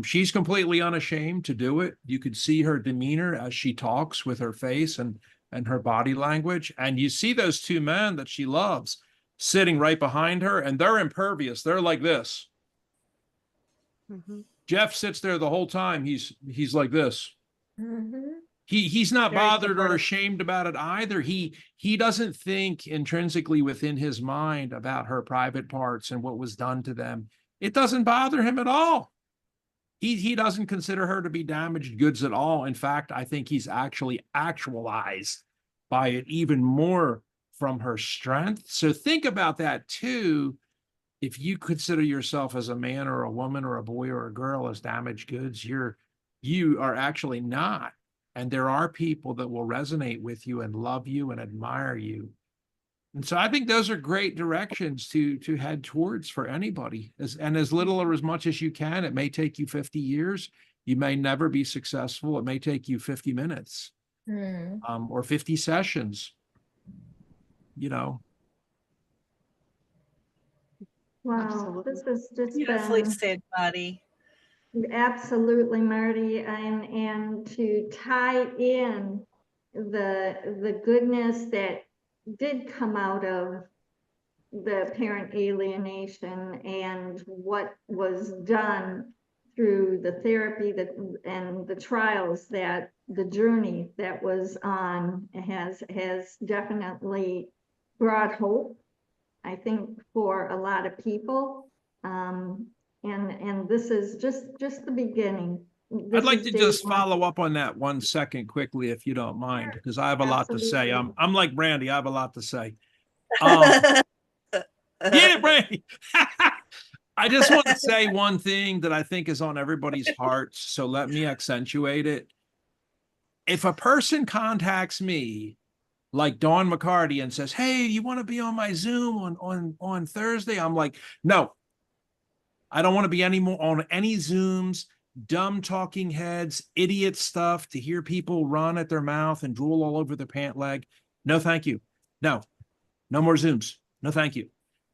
She's completely unashamed to do it. You could see her demeanor as she talks with her face and her body language. And you see those two men that she loves sitting right behind her, and they're impervious. They're like this. Jeff sits there the whole time. He's like this. He's not Very bothered or supportive. ashamed about it either. He doesn't think intrinsically within his mind about her private parts and what was done to them. It doesn't bother him at all. He doesn't consider her to be damaged goods at all. In fact, I think he's actually actualized by it even more from her strength. So think about that too. If you consider yourself as a man or a woman or a boy or a girl as damaged goods, you are actually not. And there are people that will resonate with you and love you and admire you. And so I think those are great directions to head towards for anybody. As little or as much as you can. It may take you 50 years. You may never be successful. It may take you 50 minutes or 50 sessions, Wow, Absolutely. this has just Beautifully been said, Marty. absolutely, Marty, and to tie in the goodness that did come out of the parent alienation and what was done through the therapy and the trials, that the journey that was on has definitely brought hope, I think, for a lot of people. And this is just the beginning. I'd like to just one. follow up on that 1 second quickly, if you don't mind, because I have a lot to say. Absolutely. I'm like Brandy. I have a lot to say. Yeah, Brandy. I just want to say one thing that I think is on everybody's hearts. So let me accentuate it. If a person contacts me like Dawn McCarty and says, hey, you want to be on my Zoom on Thursday? I'm like, no, I don't want to be anymore on any Zooms, dumb talking heads, idiot stuff to hear people run at their mouth and drool all over their pant leg. No, thank you. No more Zooms. No, thank you.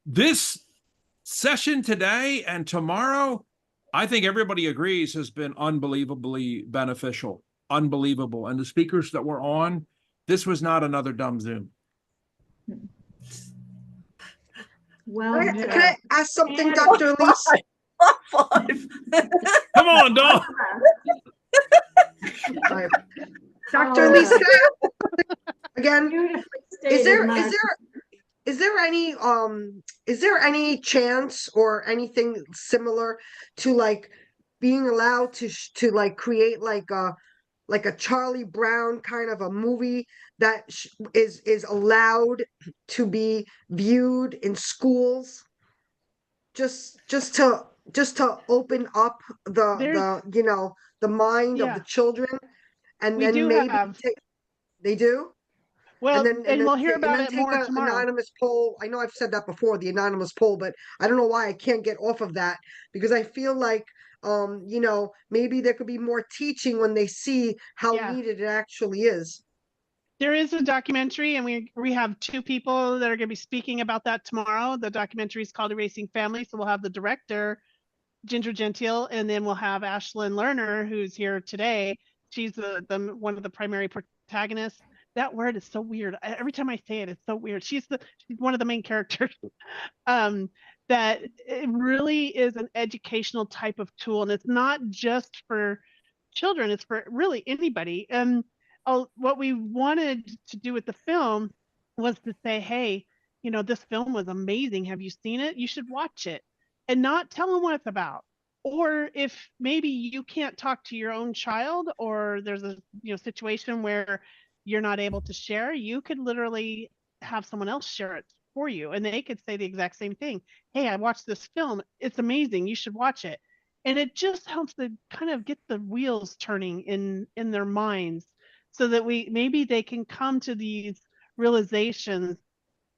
This session today and tomorrow, I think everybody agrees, has been unbelievably beneficial. Unbelievable. And the speakers that were on, this was not another dumb Zoom. Well, Can I ask something, Dr. Alyse? Five. Come on, Dawn. Dr. Alyse, again, beautifully is stated, there Marty. is there any chance or anything similar to like being allowed to like create like a Charlie Brown kind of a movie that is allowed to be viewed in schools, just to open up There's the mind of the yeah, children, and we then do maybe have. they do, Well, and we'll hear and about then it take more a tomorrow. anonymous poll. I know I've said that before, the anonymous poll, but I don't know why I can't get off of that, because I feel like maybe there could be more teaching when they see how Yeah. needed it actually is. There is a documentary, and we have two people that are going to be speaking about that tomorrow. The documentary is called Erasing Family. So we'll have the director, Ginger Gentile, and then we'll have Ashlyn Lerner, who's here today. She's the one of the primary protagonists. That word is so weird. Every time I say it, it's so weird. She's one of the main characters. That it really is an educational type of tool, and it's not just for children, it's for really anybody. And what we wanted to do with the film was to say, hey, this film was amazing, have you seen it? You should watch it, and not tell them what it's about. Or if maybe you can't talk to your own child, or there's a situation where you're not able to share, you could literally have someone else share it for you, and they could say the exact same thing. Hey, I watched this film, it's amazing, you should watch it. And it just helps to kind of get the wheels turning in their minds, so that maybe they can come to these realizations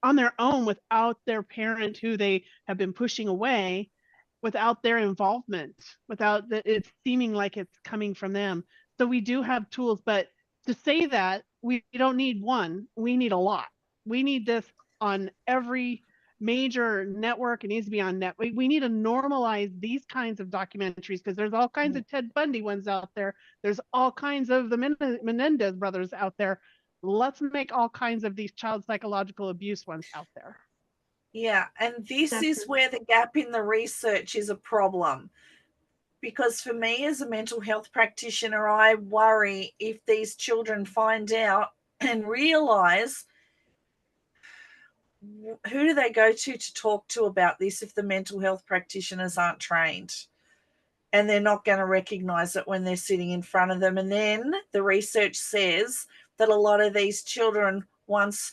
on their own without their parent who they have been pushing away, without their involvement, without it seeming like it's coming from them. So we do have tools, but to say that, we don't need one, we need a lot. We need this on every major network. It needs to be on net. We need to normalize these kinds of documentaries, because there's all kinds of Ted Bundy ones out there. There's all kinds of the Menendez brothers out there. Let's make all kinds of these child psychological abuse ones out there. Yeah, and this is where the gap in the research is a problem. Because for me as a mental health practitioner, I worry if these children find out and realize, who do they go to talk to about this if the mental health practitioners aren't trained? And they're not going to recognize it when they're sitting in front of them. And then the research says that a lot of these children, once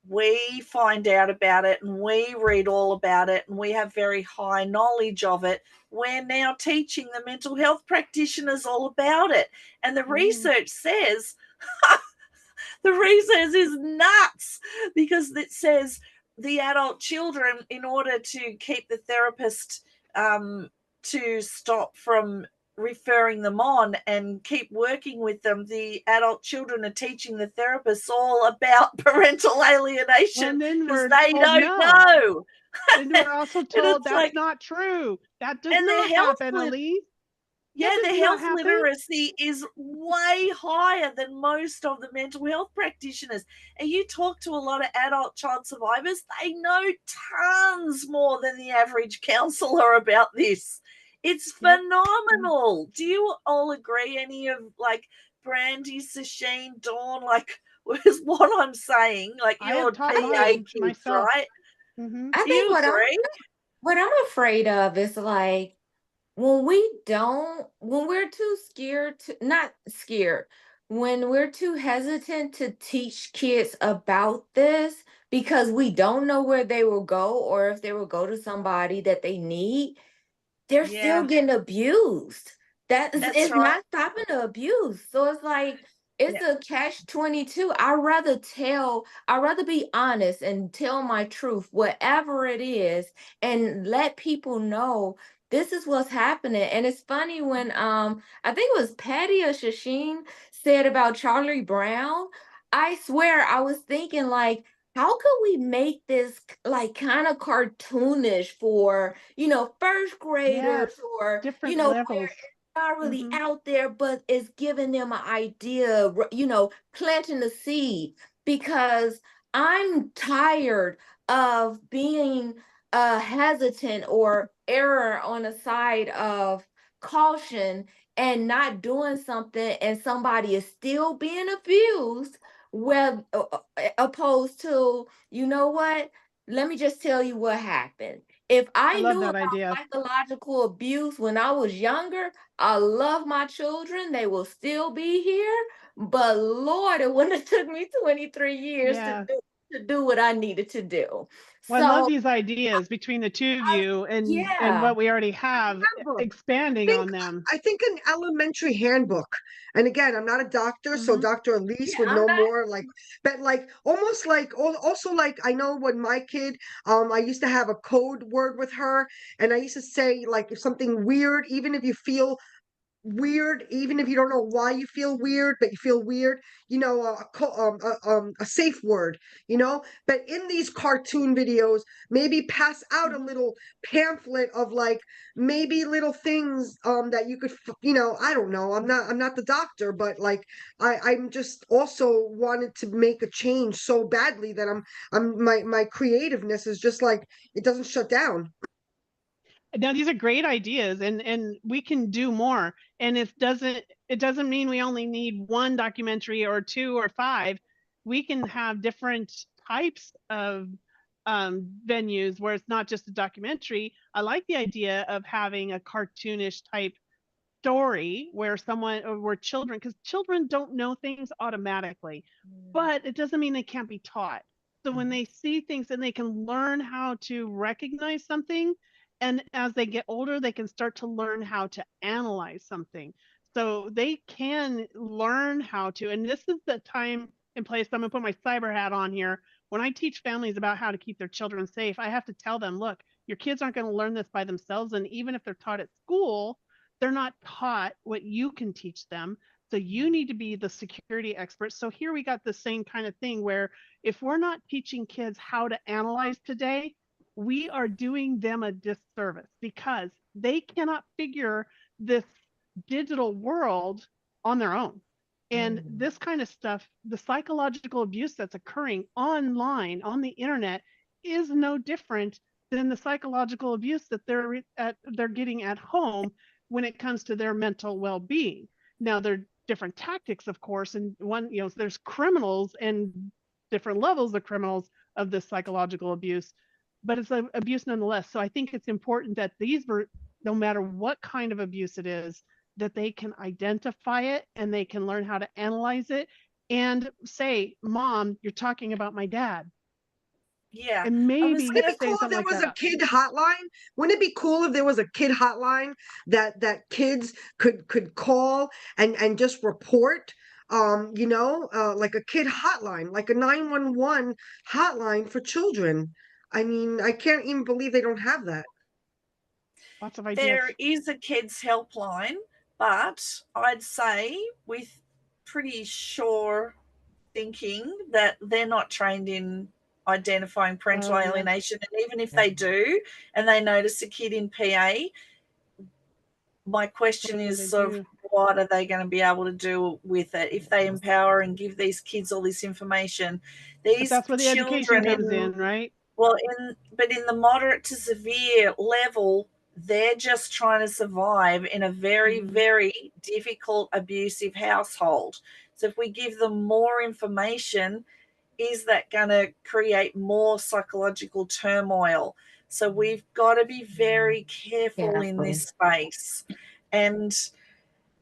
we find out about it and we read all about it and we have very high knowledge of it, we're now teaching the mental health practitioners all about it. And the research says, the research is nuts, because it says the adult children, in order to keep the therapist to stop from referring them on and keep working with them, the adult children are teaching the therapists all about parental alienation, because they don't know. And we're also told that's not true. That does not happen, Alyse. Yeah, the health literacy is way higher than most of the mental health practitioners. And you talk to a lot of adult child survivors, they know tons more than the average counselor about this. It's phenomenal. Do you all agree? Any of like Brandy, Sasheen, Dawn, like what I'm saying? Like you're PA kids, myself. right? Mm-hmm. I think what I'm afraid of is like, when we're too scared to, not scared, when we're too hesitant to teach kids about this because we don't know where they will go, or if they will go to somebody that they need, they're still getting abused. It's not stopping the abuse. So it's like, it's a catch-22. I'd rather be honest and tell my truth, whatever it is, and let people know this is what's happening. And it's funny when I think it was Patty or Shasheen said about Charlie Brown. I swear I was thinking like, how could we make this like kind of cartoonish for, first graders, or, different levels. Not really out there, but it's giving them an idea, planting the seed, because I'm tired of being hesitant or error on the side of caution and not doing something, and somebody is still being abused, opposed to, you know what? let me just tell you what happened. If I love knew that about idea. psychological abuse when I was younger, I love my children. They will still be here. But Lord, it wouldn't have took me 23 years Yeah. to do what I needed to do. Well, I love So, these ideas between the two of you and yeah. what we already have, Handbook. expanding on them. I think an elementary handbook. And again, I'm not a doctor, so Mhm. Dr. Alyse Yeah, would I'm know not- more. Like, but like almost like also like I know when my kid, I used to have a code word with her, and I used to say like if something weird, even if you feel weird, even if you don't know why you feel weird, but you feel weird, a safe word, but in these cartoon videos, maybe pass out a little pamphlet of like maybe little things that you could I don't know, I'm not the doctor, but like I'm just also wanted to make a change so badly that my creativeness is just like it doesn't shut down. Now these are great ideas, and we can do more. And it doesn't mean we only need one documentary or two or five. We can have different types of venues where it's not just a documentary. I like the idea of having a cartoonish type story where where children, because children don't know things automatically, but it doesn't mean they can't be taught. So when they see things and they can learn how to recognize something, and as they get older, they can start to learn how to analyze something. So they can learn how to, and this is the time and place. I'm gonna put my cyber hat on here. When I teach families about how to keep their children safe, I have to tell them, look, your kids aren't going to learn this by themselves. And even if they're taught at school, they're not taught what you can teach them. So you need to be the security expert. So here we got the same kind of thing where if we're not teaching kids how to analyze today, we are doing them a disservice because they cannot figure this digital world on their own. And this kind of stuff, the psychological abuse that's occurring online on the internet is no different than the psychological abuse that they're getting at home when it comes to their mental well-being. Now, there are different tactics, of course, and there's criminals and different levels of criminals of this psychological abuse, but it's abuse nonetheless. So I think it's important that no matter what kind of abuse it is, that they can identify it and they can learn how to analyze it and say, Mom, you're talking about my dad. Yeah. And maybe Wouldn't it be say cool if something there like was that. a kid hotline? Wouldn't it be cool if there was a kid hotline that kids could call and just report? Like a kid hotline, like a 911 hotline for children. I mean, I can't even believe they don't have that. Lots of ideas. There is a kids helpline, but I'd say with pretty sure thinking that they're not trained in identifying parental alienation. And even if they do and they notice a kid in PA, my question is sort of what are they going to be able to do with it if they empower and give these kids all this information? These that's where the education comes in, right? Well, but in the moderate to severe level, they're just trying to survive in a very, very difficult, abusive household. So if we give them more information, is that going to create more psychological turmoil? So we've got to be very careful in this space. And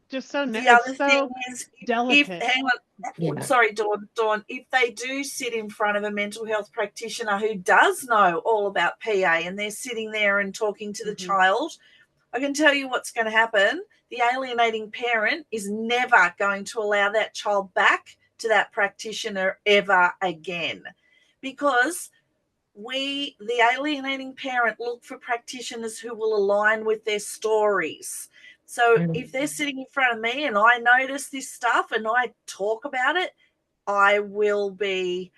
just so the other thing is, delicate. hang on, sorry, Dawn, if they do sit in front of a mental health practitioner who does know all about PA and they're sitting there and talking to the child, I can tell you what's going to happen. The alienating parent is never going to allow that child back to that practitioner ever again, because the alienating parent, look for practitioners who will align with their stories. So if they're sitting in front of me and I notice this stuff and I talk about it, I'll be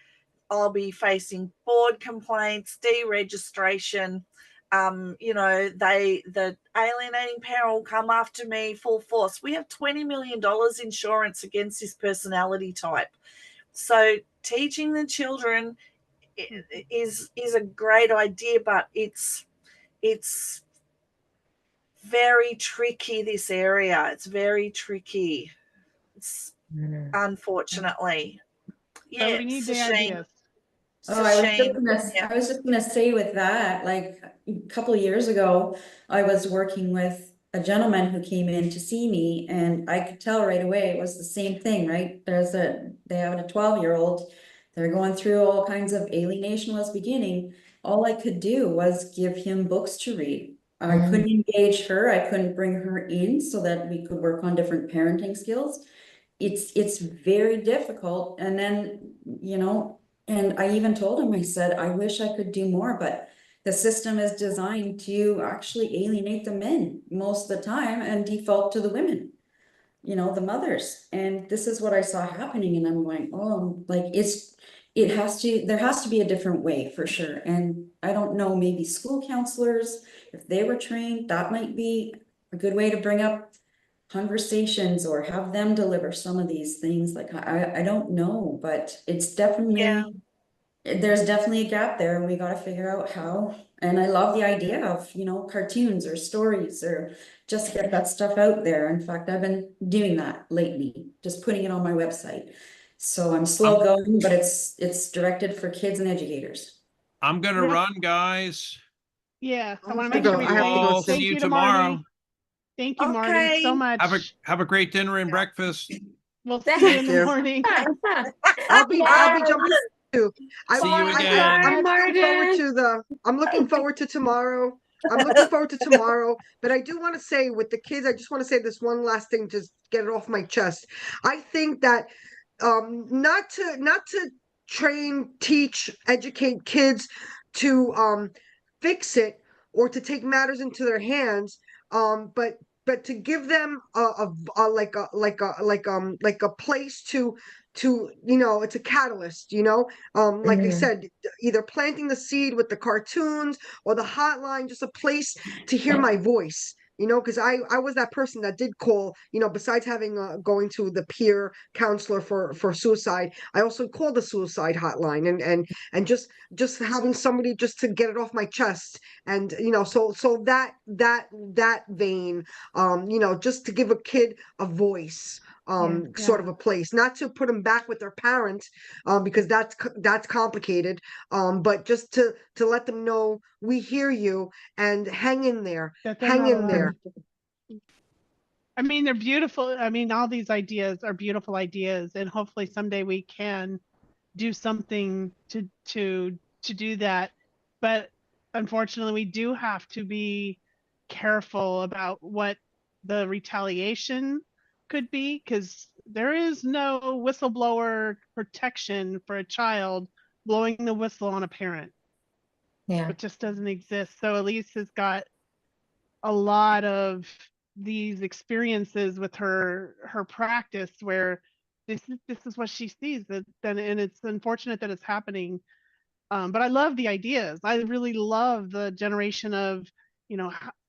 facing board complaints, deregistration. The alienating parent will come after me full force. We have $20 million insurance against this personality type. So teaching the children is a great idea, but it's very tricky, this area. It's very tricky. It's unfortunately. So we need the ideas. It's Oh, a shame. Yeah. I was just gonna say with that, like a couple of years ago, I was working with a gentleman who came in to see me, and I could tell right away it was the same thing, right? They have a 12-year-old, they're going through all kinds of alienation was beginning. All I could do was give him books to read. I couldn't engage her, I couldn't bring her in so that we could work on different parenting skills. It's very difficult, and then, you know. And I even told him, I said, I wish I could do more, but the system is designed to actually alienate the men most of the time and default to the women, you know, the mothers. And this is what I saw happening. And I'm going, oh, like there has to be a different way for sure. And I don't know, maybe school counselors, if they were trained, that might be a good way to bring up conversations or have them deliver some of these things. Like I don't know, but it's definitely Yeah. there's definitely a gap there, and we got to figure out how. And I love the idea of, you know, cartoons or stories, or just get that stuff out there. In fact, I've been doing that lately, just putting it on my website. So I'm slow going, but it's directed for kids and educators. I'm gonna Yep. run, guys. Yeah, I I want have to to make go. sure we I have to go thank, see. See thank you to Marty. tomorrow. Thank you, Marty, so Okay. much. Have a great dinner and breakfast. We'll see you in the you. morning. I'll be jumping too. See you again. I'm looking forward to tomorrow. I'm looking forward to tomorrow. But I do want to say with the kids, I just want to say this one last thing, just get it off my chest. I think that not to train, teach, educate kids to fix it or to take matters into their hands, but to give them like a place to it's a catalyst, like I said, either planting the seed with the cartoons or the hotline, just a place to hear my voice, because I was that person that did call, besides having going to the peer counselor for suicide, I also called the suicide hotline, and just having somebody just to get it off my chest, and so that vein, just to give a kid a voice, sort of a place, not to put them back with their parents, because that's complicated, but just to let them know we hear you and hang in there, That they're hang not in there. I mean, they're beautiful. I mean, all these ideas are beautiful ideas, and hopefully someday we can do something to do that. But unfortunately, we do have to be careful about what the retaliation could be, because there is no whistleblower protection for a child blowing the whistle on a parent. Yeah. It just doesn't exist. So Alyse has got a lot of these experiences with her practice where this is what she sees, and it's unfortunate that it's happening. But I love the ideas. I really love the generation of,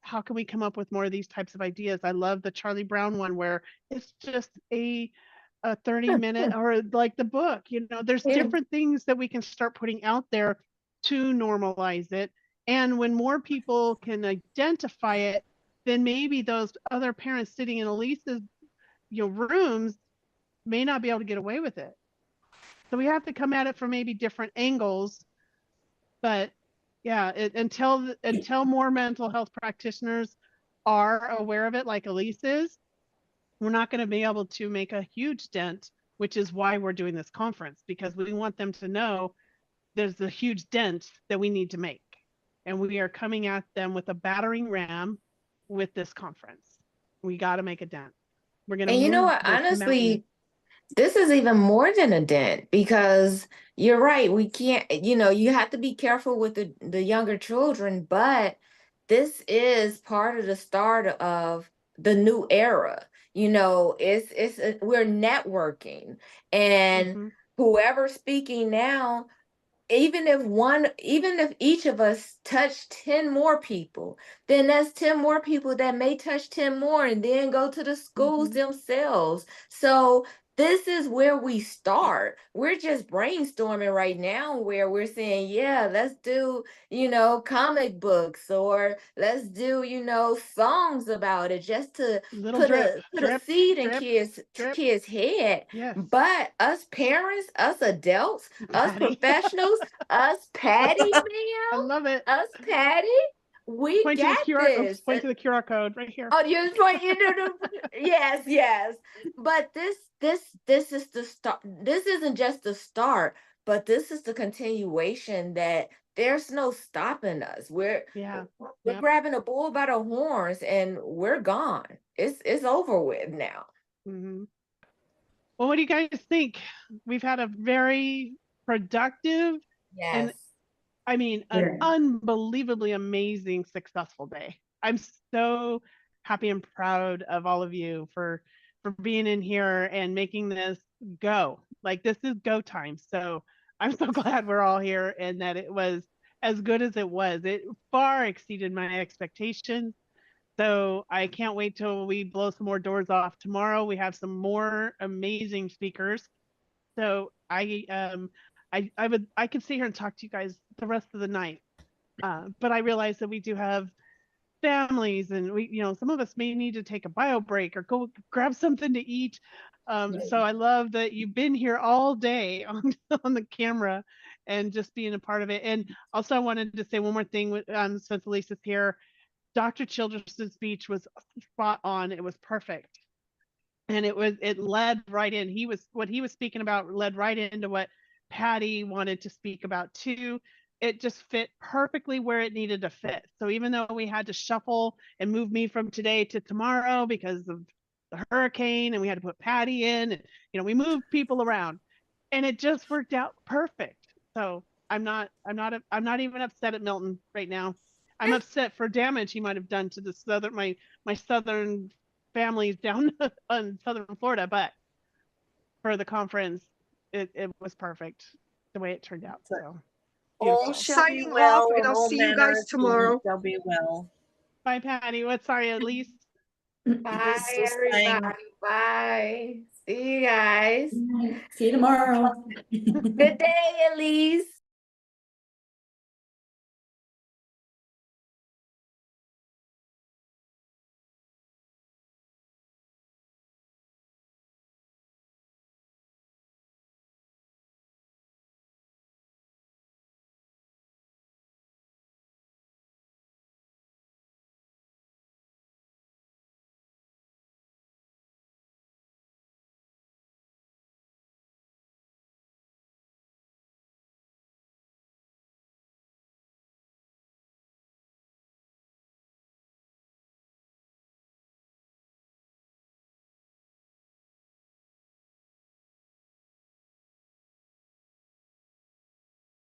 how can we come up with more of these types of ideas? I love the Charlie Brown one where it's just a 30-minute, or like the book, there's different things that we can start putting out there to normalize it. And when more people can identify it, then maybe those other parents sitting in Alyse's rooms may not be able to get away with it. So we have to come at it from maybe different angles. But yeah, until more mental health practitioners are aware of it, like Alyse is, we're not going to be able to make a huge dent, which is why we're doing this conference, because we want them to know there's a huge dent that we need to make. And we are coming at them with a battering ram with this conference. We got to make a dent. We're going to And you know what? Honestly, this is even more than a dent, because you're right. We can't, you have to be careful with the younger children, but this is part of the start of the new era. We're networking, and whoever's speaking now, even if each of us touch 10 more people, then that's 10 more people that may touch 10 more and then go to the schools themselves. So this is where we start. We're just brainstorming right now where we're saying, yeah, let's do, comic books, or let's do, songs about it, just to Little put drip, a drip, seed in drip, kids drip. kids' head. Yes. But us parents, us adults, us Patty. professionals, us Patty, I ma'am, love it. us Patty, we Point to the got QR. this. Point to the QR code right here. Oh, you point yes, yes. But this is the start. This isn't just the start, but this is the continuation, that there's no stopping us. We're Yeah. Yep. Grabbing a bull by the horns and we're gone. It's over with now. Mm-hmm. Well, what do you guys think? We've had a very productive and an unbelievably amazing, successful day. I'm so happy and proud of all of you for being in here and making this go. Like, this is go time. So I'm so glad we're all here and that it was as good as it was. It far exceeded my expectations. So I can't wait till we blow some more doors off tomorrow. We have some more amazing speakers. So I could sit here and talk to you guys the rest of the night. But I realize that we do have families, and some of us may need to take a bio break or go grab something to eat. So I love that you've been here all day on the camera and just being a part of it. And also I wanted to say one more thing since Alyse is here. Dr. Childress's speech was spot on. It was perfect. And it led right in. What he was speaking about led right into what Patty wanted to speak about too. It just fit perfectly where it needed to fit. So even though we had to shuffle and move me from today to tomorrow because of the hurricane, and we had to put Patty in, and we moved people around, and it just worked out perfect. So I'm not even upset at Milton right now. I'm upset for damage he might have done to the my southern families down in southern Florida, but for the conference, it was perfect the way it turned out. So all shall be well, and I'll see you guys tomorrow. Shall be well. Bye, Patty. Sorry, Alyse. Bye, everybody. Bye. See you guys. See you tomorrow. Good day, Alyse.